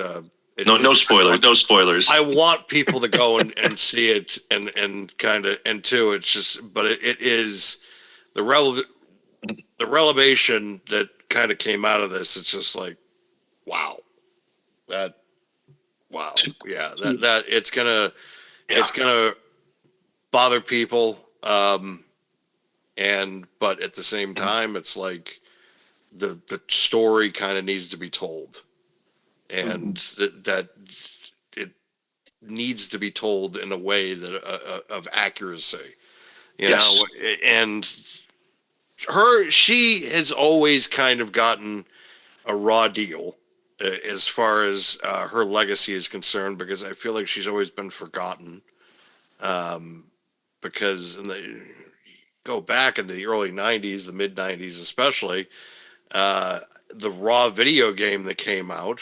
No spoilers. No spoilers. I want people to go and see it and kind of and too. It's just, but it is the revelation that kind of came out of this. It's just like, wow, yeah, that it's gonna bother people. But at the same time, it's like the story kind of needs to be told, and that it needs to be told in a way that of accuracy, Yes. know. And she has always kind of gotten a raw deal as far as her legacy is concerned, because I feel like she's always been forgotten. Because go back into the early 90s, the mid 90s especially, the Raw video game that came out,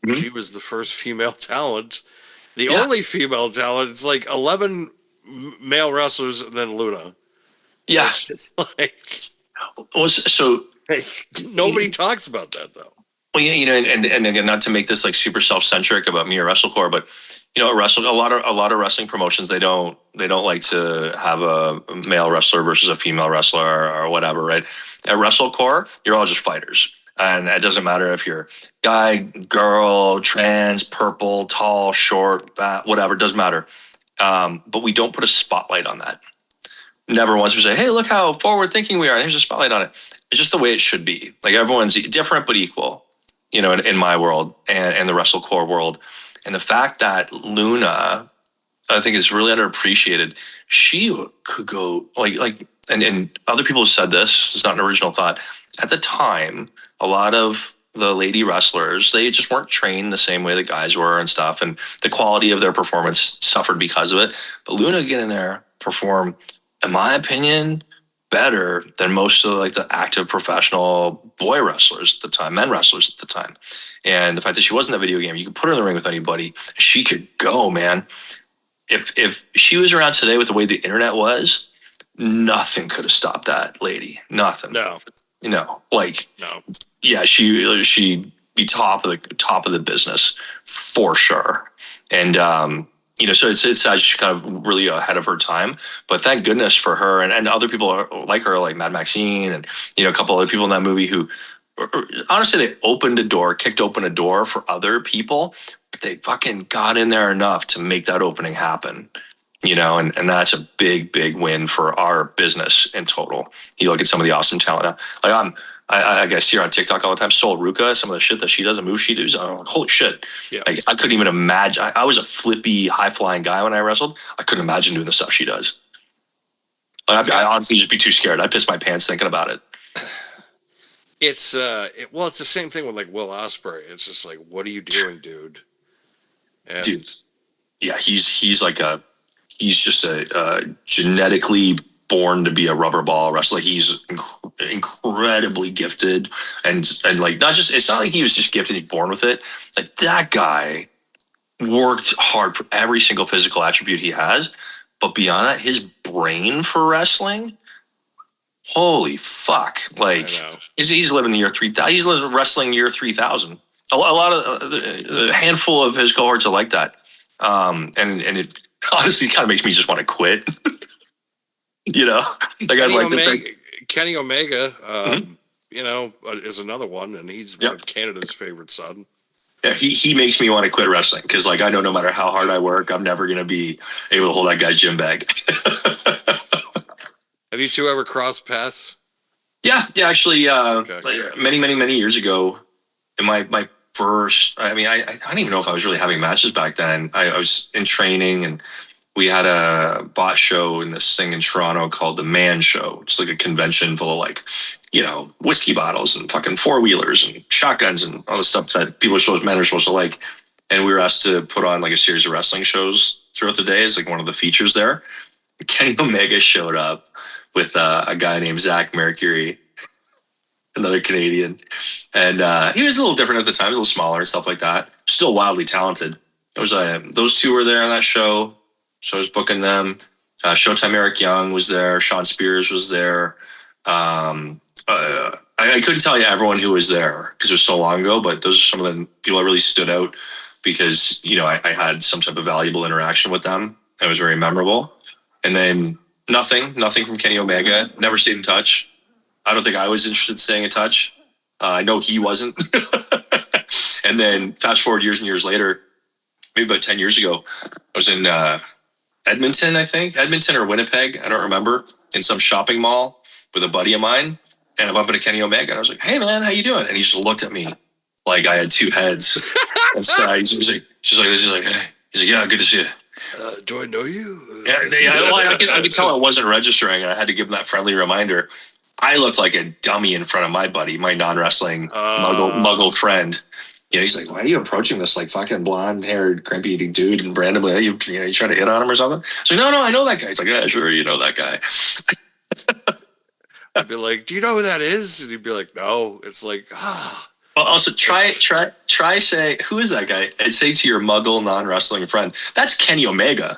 she was the first female talent, the only female talent. It's like 11 male wrestlers and then Luna. Yeah. It's like, So nobody talks about that though. well, yeah, and again, not to make this like super self-centric about me or Wrestlecore, but a lot of wrestling promotions, they don't like to have a male wrestler versus a female wrestler or whatever, right? At Wrestlecore, you're all just fighters, and it doesn't matter if you're guy, girl, trans, purple, tall, short, fat, whatever, it doesn't matter. But we don't put a spotlight on that. Never once we say, hey, look how forward thinking we are. Here's a spotlight on it. It's just the way it should be. Like, everyone's different but equal, in my world and the Wrestlecore world. And the fact that Luna, I think, is really underappreciated. She could go and other people have said this. It's not an original thought. At the time, a lot of the lady wrestlers, they just weren't trained the same way the guys were and stuff. And the quality of their performance suffered because of it. But Luna get in there, perform, in my opinion, better than most of the active professional boy wrestlers at the time, men wrestlers at the time. And the fact that she wasn't a video game, you could put her in the ring with anybody. She could go, man. If she was around today with the way the internet was, nothing could have stopped that lady. Nothing. No. No. Yeah, she'd be top of the business for sure. And so it's she's kind of really ahead of her time. But thank goodness for her and other people like her, like Mad Maxine and a couple other people in that movie who, honestly, they kicked open a door for other people, but they fucking got in there enough to make that opening happen. And that's a big, big win for our business in total. You look at some of the awesome talent. I guess see her on TikTok all the time. Sol Ruka, some of the shit that she does, the moves she does, I'm like, holy shit. Yeah. I couldn't even imagine. I was a flippy, high-flying guy when I wrestled. I couldn't imagine doing the stuff she does. I honestly just be too scared. I piss my pants thinking about it. It's it's the same thing with Will Ospreay. It's just like, what are you doing, dude? And dude, yeah, he's just a genetically born to be a rubber ball wrestler. He's incredibly gifted, and not just, it's not like he was just gifted, he's born with it. Like, that guy worked hard for every single physical attribute he has, but beyond that, his brain for wrestling, holy fuck. He's living the year 3000. He's living wrestling year 3000. A lot of a handful of his cohorts are like that. And it honestly kind of makes me just want to quit. Kenny Omega, is another one, and he's one of Canada's favorite son. Yeah, he makes me want to quit wrestling because, I know no matter how hard I work, I'm never going to be able to hold that guy's gym bag. Have you two ever crossed paths? Yeah, actually, many years ago, in my first, I don't even know if I was really having matches back then. I was in training and we had a bot show in this thing in Toronto called the Man Show. It's like a convention full of like, whiskey bottles and fucking four-wheelers and shotguns and all the stuff that men are supposed to like. And we were asked to put on like a series of wrestling shows throughout the day as like one of the features there. Kenny Omega showed up with a guy named Zach Mercury, another Canadian. And he was a little different at the time, a little smaller and stuff like that. Still wildly talented. It was those two were there on that show. So I was booking them. Showtime Eric Young was there. Sean Spears was there. I couldn't tell you everyone who was there because it was so long ago, but those are some of the people that really stood out because, I had some type of valuable interaction with them. It was very memorable. And then nothing from Kenny Omega. Never stayed in touch. I don't think I was interested in staying in touch. I know he wasn't. And then fast forward years and years later, maybe about 10 years ago, I was in Edmonton, I think. Edmonton or Winnipeg, I don't remember, in some shopping mall with a buddy of mine. And I'm up into Kenny Omega. And I was like, hey, man, how you doing? And he just looked at me like I had two heads. And so he's like, hey. He's like, yeah, good to see you. Do I know you? I could tell I wasn't registering, and I had to give him that friendly reminder. I looked like a dummy in front of my buddy, my non-wrestling muggle friend. He's like, why are you approaching this like fucking blonde-haired, crimpy dude and randomly, you trying to hit on him or something? So no, I know that guy. He's like, yeah, sure, you know that guy. I'd be like, do you know who that is? And he'd be like, no. It's like, Well, also try say, who is that guy? And say to your muggle non-wrestling friend, that's Kenny Omega.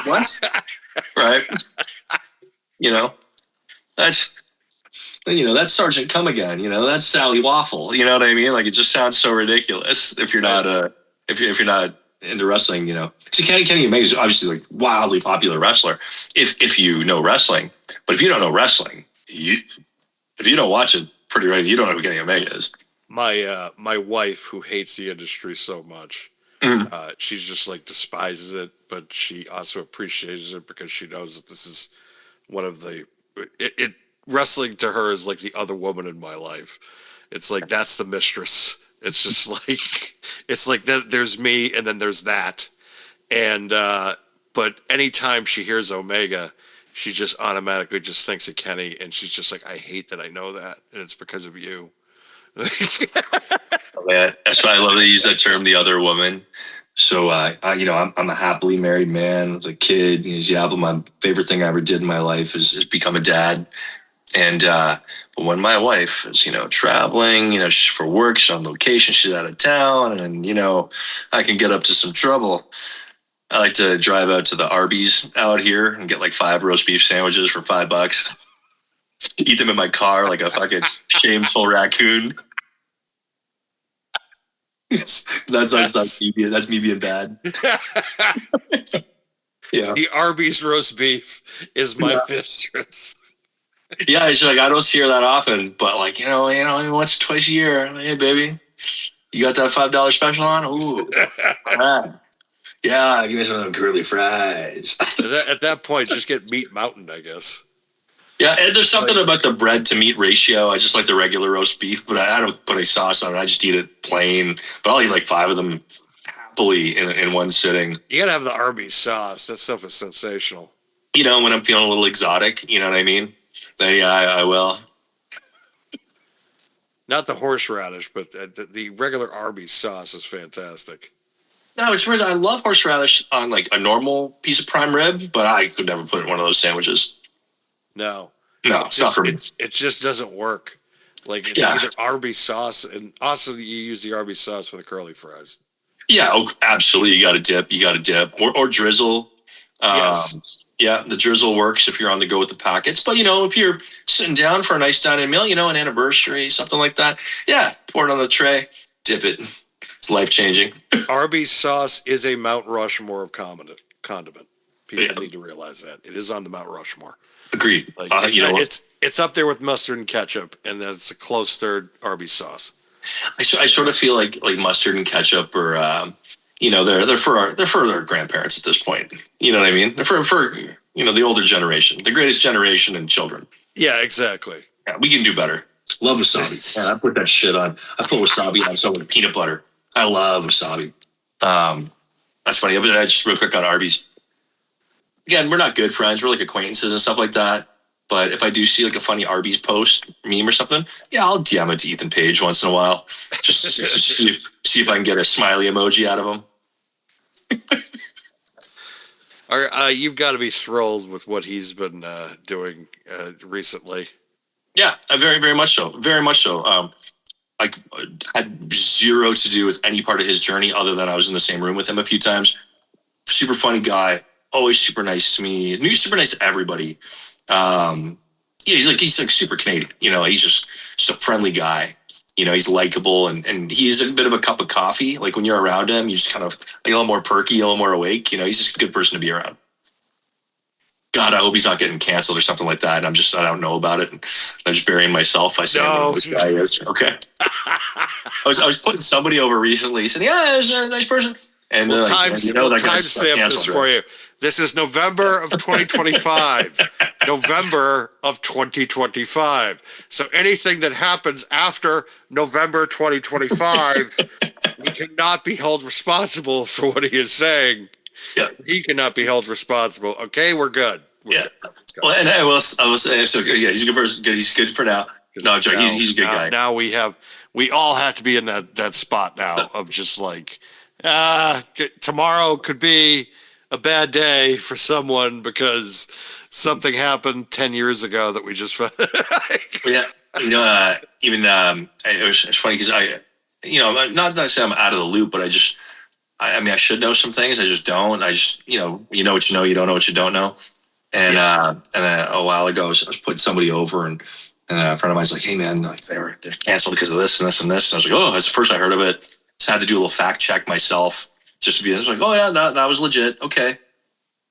What? Right? That's Sergeant Come Again. That's Sally Waffle. You know what I mean? Like, it just sounds so ridiculous if you're not if you're not into wrestling. So Kenny Omega is obviously like wildly popular wrestler if you know wrestling. But if you don't know wrestling, if you don't watch it pretty right, you don't know who Kenny Omega is. My wife, who hates the industry so much, she's just like despises it, but she also appreciates it because she knows that this is one of the wrestling to her is like the other woman in my life. It's like that's the mistress. It's just like there's me and then there's that, and but anytime she hears Omega, she just automatically just thinks of Kenny, and she's just like, I hate that I know that, and it's because of you. Oh, man, that's why I love to use that term, the other woman. So, I'm a happily married man with a kid. My favorite thing I ever did in my life is become a dad. And but when my wife is, traveling, for work, she's on location, she's out of town, and I can get up to some trouble. I like to drive out to the Arby's out here and get like 5 roast beef sandwiches for $5. Eat them in my car like a fucking shameful raccoon. That's me being bad. Yeah. The Arby's roast beef is my mistress. Yeah, it's like I don't see her that often, but like once, twice a year. Hey, baby, you got that $5 special on? Ooh, right. Yeah, give me some of them curly fries. At that point, just get Meat Mountain, I guess. Yeah, and there's something about the bread to meat ratio. I just like the regular roast beef, but I don't put any sauce on it. I just eat it plain. But I'll eat like 5 of them happily in one sitting. You gotta have the Arby's sauce. That stuff is sensational. When I'm feeling a little exotic, you know what I mean? Then yeah, I will. Not the horseradish, but the regular Arby's sauce is fantastic. No, it's weird. I love horseradish on like a normal piece of prime rib, but I could never put it in one of those sandwiches. No, it's not for me. It just doesn't work. Like it's either Arby's sauce, and also you use the Arby's sauce for the curly fries. Yeah, absolutely. You got to dip, or drizzle. Yes. Yeah, the drizzle works if you're on the go with the packets. But if you're sitting down for a nice dining meal, an anniversary, something like that, yeah, pour it on the tray, dip it. It's life changing. Arby's sauce is a Mount Rushmore of condiment. People need to realize that it is on the Mount Rushmore. Agreed. Like, it's up there with mustard and ketchup, and then it's a close third Arby's sauce. I sort of feel like mustard and ketchup are they're for their grandparents at this point. You know what I mean? They're for the older generation, the greatest generation and children. Yeah, exactly. Yeah, we can do better. Love wasabi. Yeah, I put that shit on. I put wasabi on some with peanut butter. I love wasabi. That's funny. Just real quick on Arby's. again, we're not good friends. We're like acquaintances and stuff like that. But if I do see like a funny Arby's post meme or something, yeah, I'll DM it to Ethan Page once in a while. Just see if I can get a smiley emoji out of him. You've got to be thrilled with what he's been doing recently. Yeah, very, very much so. Very much so. I had zero to do with any part of his journey other than I was in the same room with him a few times. Super funny guy. Always super nice to me. He's super nice to everybody. Yeah, he's like super Canadian. He's just a friendly guy. He's likable and he's a bit of a cup of coffee. Like when you're around him, you just kind of like a little more perky, a little more awake. He's just a good person to be around. God, I hope he's not getting canceled or something like that. I don't know about it. And I'm just burying myself by saying what this guy is. Okay. I was putting somebody over recently. He said, "Yeah, he's a nice person." And we'll time stamp this for you. This is November of 2025. November of 2025. So anything that happens after November 2025, he cannot be held responsible for what he is saying. Yeah. He cannot be held responsible. Okay, we're good. Yeah. Well, and I will say, so yeah, he's a good person. He's good for now. No, I'm joking. He's a good guy. Now we all have to be in that spot now of just like, tomorrow could be a bad day for someone because something happened 10 years ago that we just found. Yeah. Even it's funny because not that I say I'm out of the loop, but I should know some things. I just don't. I just, you know what you know, you don't know what you don't know. And a while ago, I was putting somebody over, and a friend of mine's like, "Hey man, they're canceled because of this and this and this." And I was like, "Oh, that's the first I heard of it." So I had to do a little fact check myself just to be. I was like, "Oh yeah, that was legit." Okay,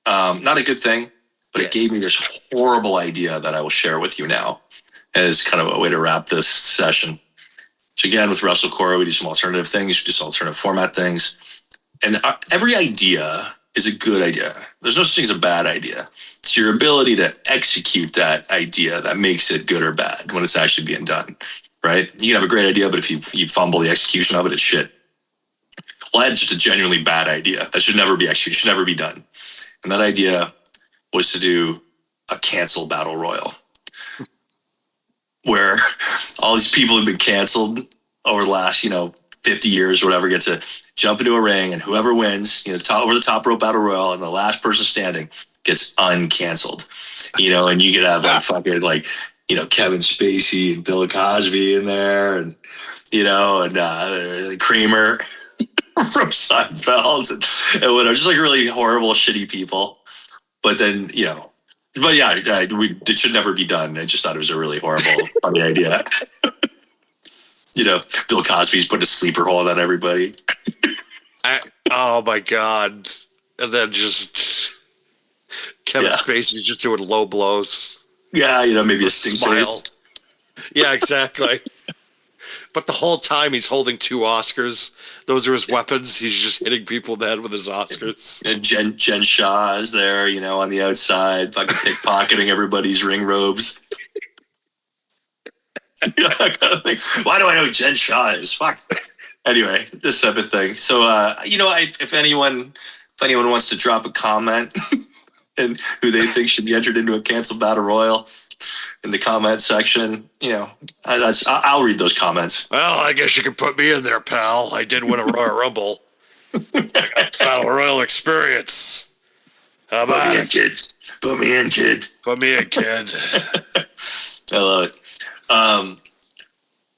not a good thing, but it gave me this horrible idea that I will share with you now as kind of a way to wrap this session. So again, with Wrestlecore, we do some alternative things, we do some alternative format things, and every idea is a good idea. There's no such thing as a bad idea. It's your ability to execute that idea that makes it good or bad when it's actually being done, right? You can have a great idea, but if you fumble the execution of it, it's shit. Well, I had just a genuinely bad idea that should never be executed, should never be done. And that idea was to do a cancel battle royal where all these people have been canceled over the last, 50 years or whatever, get to jump into a ring, and whoever wins, over the top rope battle royal, and the last person standing gets uncanceled. And you could have Kevin Spacey and Bill Cosby in there, and Kramer from Seinfeld and whatever, just like really horrible, shitty people. But then, it should never be done. I just thought it was a really horrible, funny idea. Bill Cosby's putting a sleeper hold on everybody. Oh my God. And then just Kevin Spacey's just doing low blows. Yeah, maybe a sting smile. Face. Yeah, exactly. But the whole time he's holding 2 Oscars. Those are his weapons. He's just hitting people in the head with his Oscars. And Jen Shaw is there, on the outside, fucking pickpocketing everybody's ring robes. That kind of thing. Why do I know who Jen Shaw is? Fuck. Anyway, this type of thing. So, if anyone wants to drop a comment and who they think should be entered into a cancel battle royal in the comment section, I'll read those comments. Well, I guess you can put me in there, pal. I did win a Royal Rumble. I got battle royal experience. How about Put me in, kid. Put me in, kid. Put me in, kid. I love it.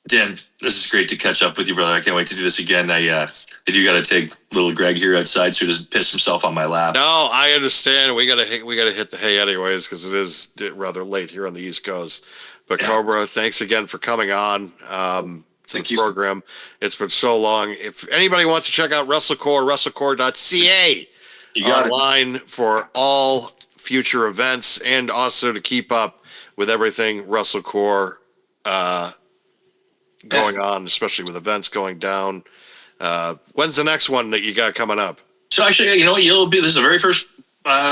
Dan, this is great to catch up with you, brother. I can't wait to do this again. I you got to take little Greg here outside so he doesn't piss himself on my lap. No, I understand. We gotta hit the hay anyways because it is rather late here on the East Coast. But Cobra, thanks again for coming on to the program. It's been so long. If anybody wants to check out Wrestlecore, wrestlecore.ca, you got online for all future events and also to keep up with everything Wrestlecore going on, especially with events going down. When's the next one that you got coming up? So actually, this is the very first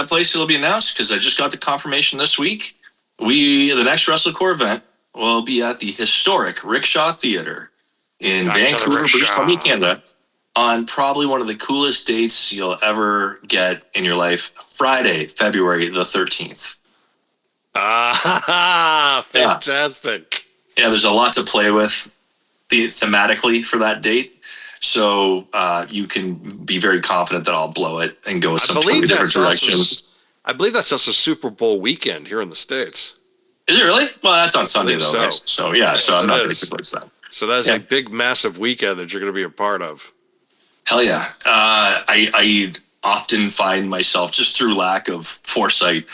place it'll be announced because I just got the confirmation this week. The next Wrestlecore event will be at the historic Rickshaw Theater in Vancouver, British Columbia, Canada, on probably one of the coolest dates you'll ever get in your life. Friday, February the 13th. Fantastic. Yeah, there's a lot to play with thematically for that date. So you can be very confident that I'll blow it and go some totally different direction. I believe that's also Super Bowl weekend here in the States. Is it really? Well, that's on Sunday though. So, right? So yeah, so I'm not going to replace that. So that's a big, massive weekend that you're going to be a part of. Hell yeah. I often find myself, just through lack of foresight,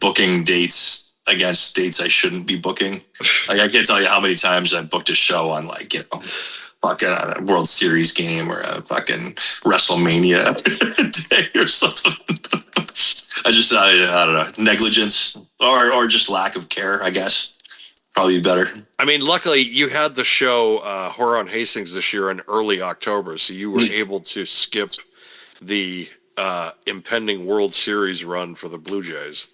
booking dates against dates I shouldn't be booking. Like, I can't tell you how many times I've booked a show on, like, you know, fucking a World Series game or a fucking WrestleMania day or something. I don't know, negligence or just lack of care, I guess. Probably better. I mean, luckily you had the show Horror on Hastings this year in early October, so you were able to skip the impending World Series run for the Blue Jays.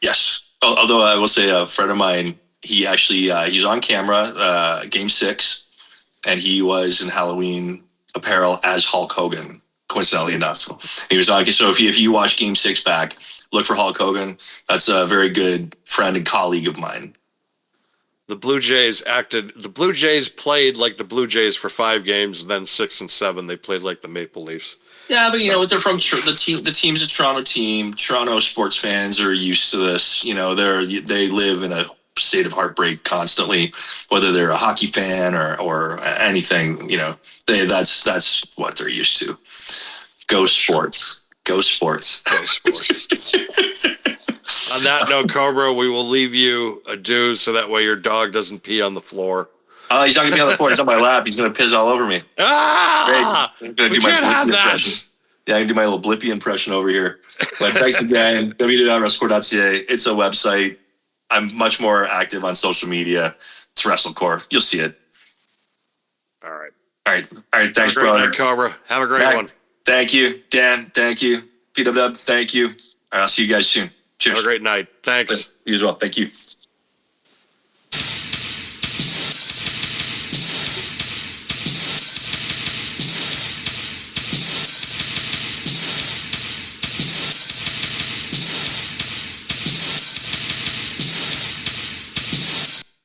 Yes. Although I will say a friend of mine, he actually, he's on camera, Game 6, and he was in Halloween apparel as Hulk Hogan, coincidentally enough. He was on, so if you watch Game 6 back, look for Hulk Hogan. That's a very good friend and colleague of mine. The Blue Jays played like the Blue Jays for 5 games, and then 6 and 7 they played like the Maple Leafs. Yeah, but you know, they're from the team's a Toronto team. Toronto sports fans are used to this. You know, they live in a state of heartbreak constantly, whether they're a hockey fan or anything. You know, that's what they're used to. Go sports. Go sports. Go sports. On that note, Cobra, we will leave you adieu so that way your dog doesn't pee on the floor. Oh, he's not going to be on the floor. He's on my lap. He's going to piss all over me. Ah! Great. I'm going to do my Blippy impression. Yeah, I can do my little Blippy impression over here. But thanks again. www.wrestlecore.ca. It's a website. I'm much more active on social media. It's Wrestlecore. You'll see it. All right. Thanks, brother. Night, Cobra. Have a great one. Thank you, Dan. Thank you, PW. Thank you. All right, I'll see you guys soon. Cheers. Have a great night. Thanks. You as well. Thank you.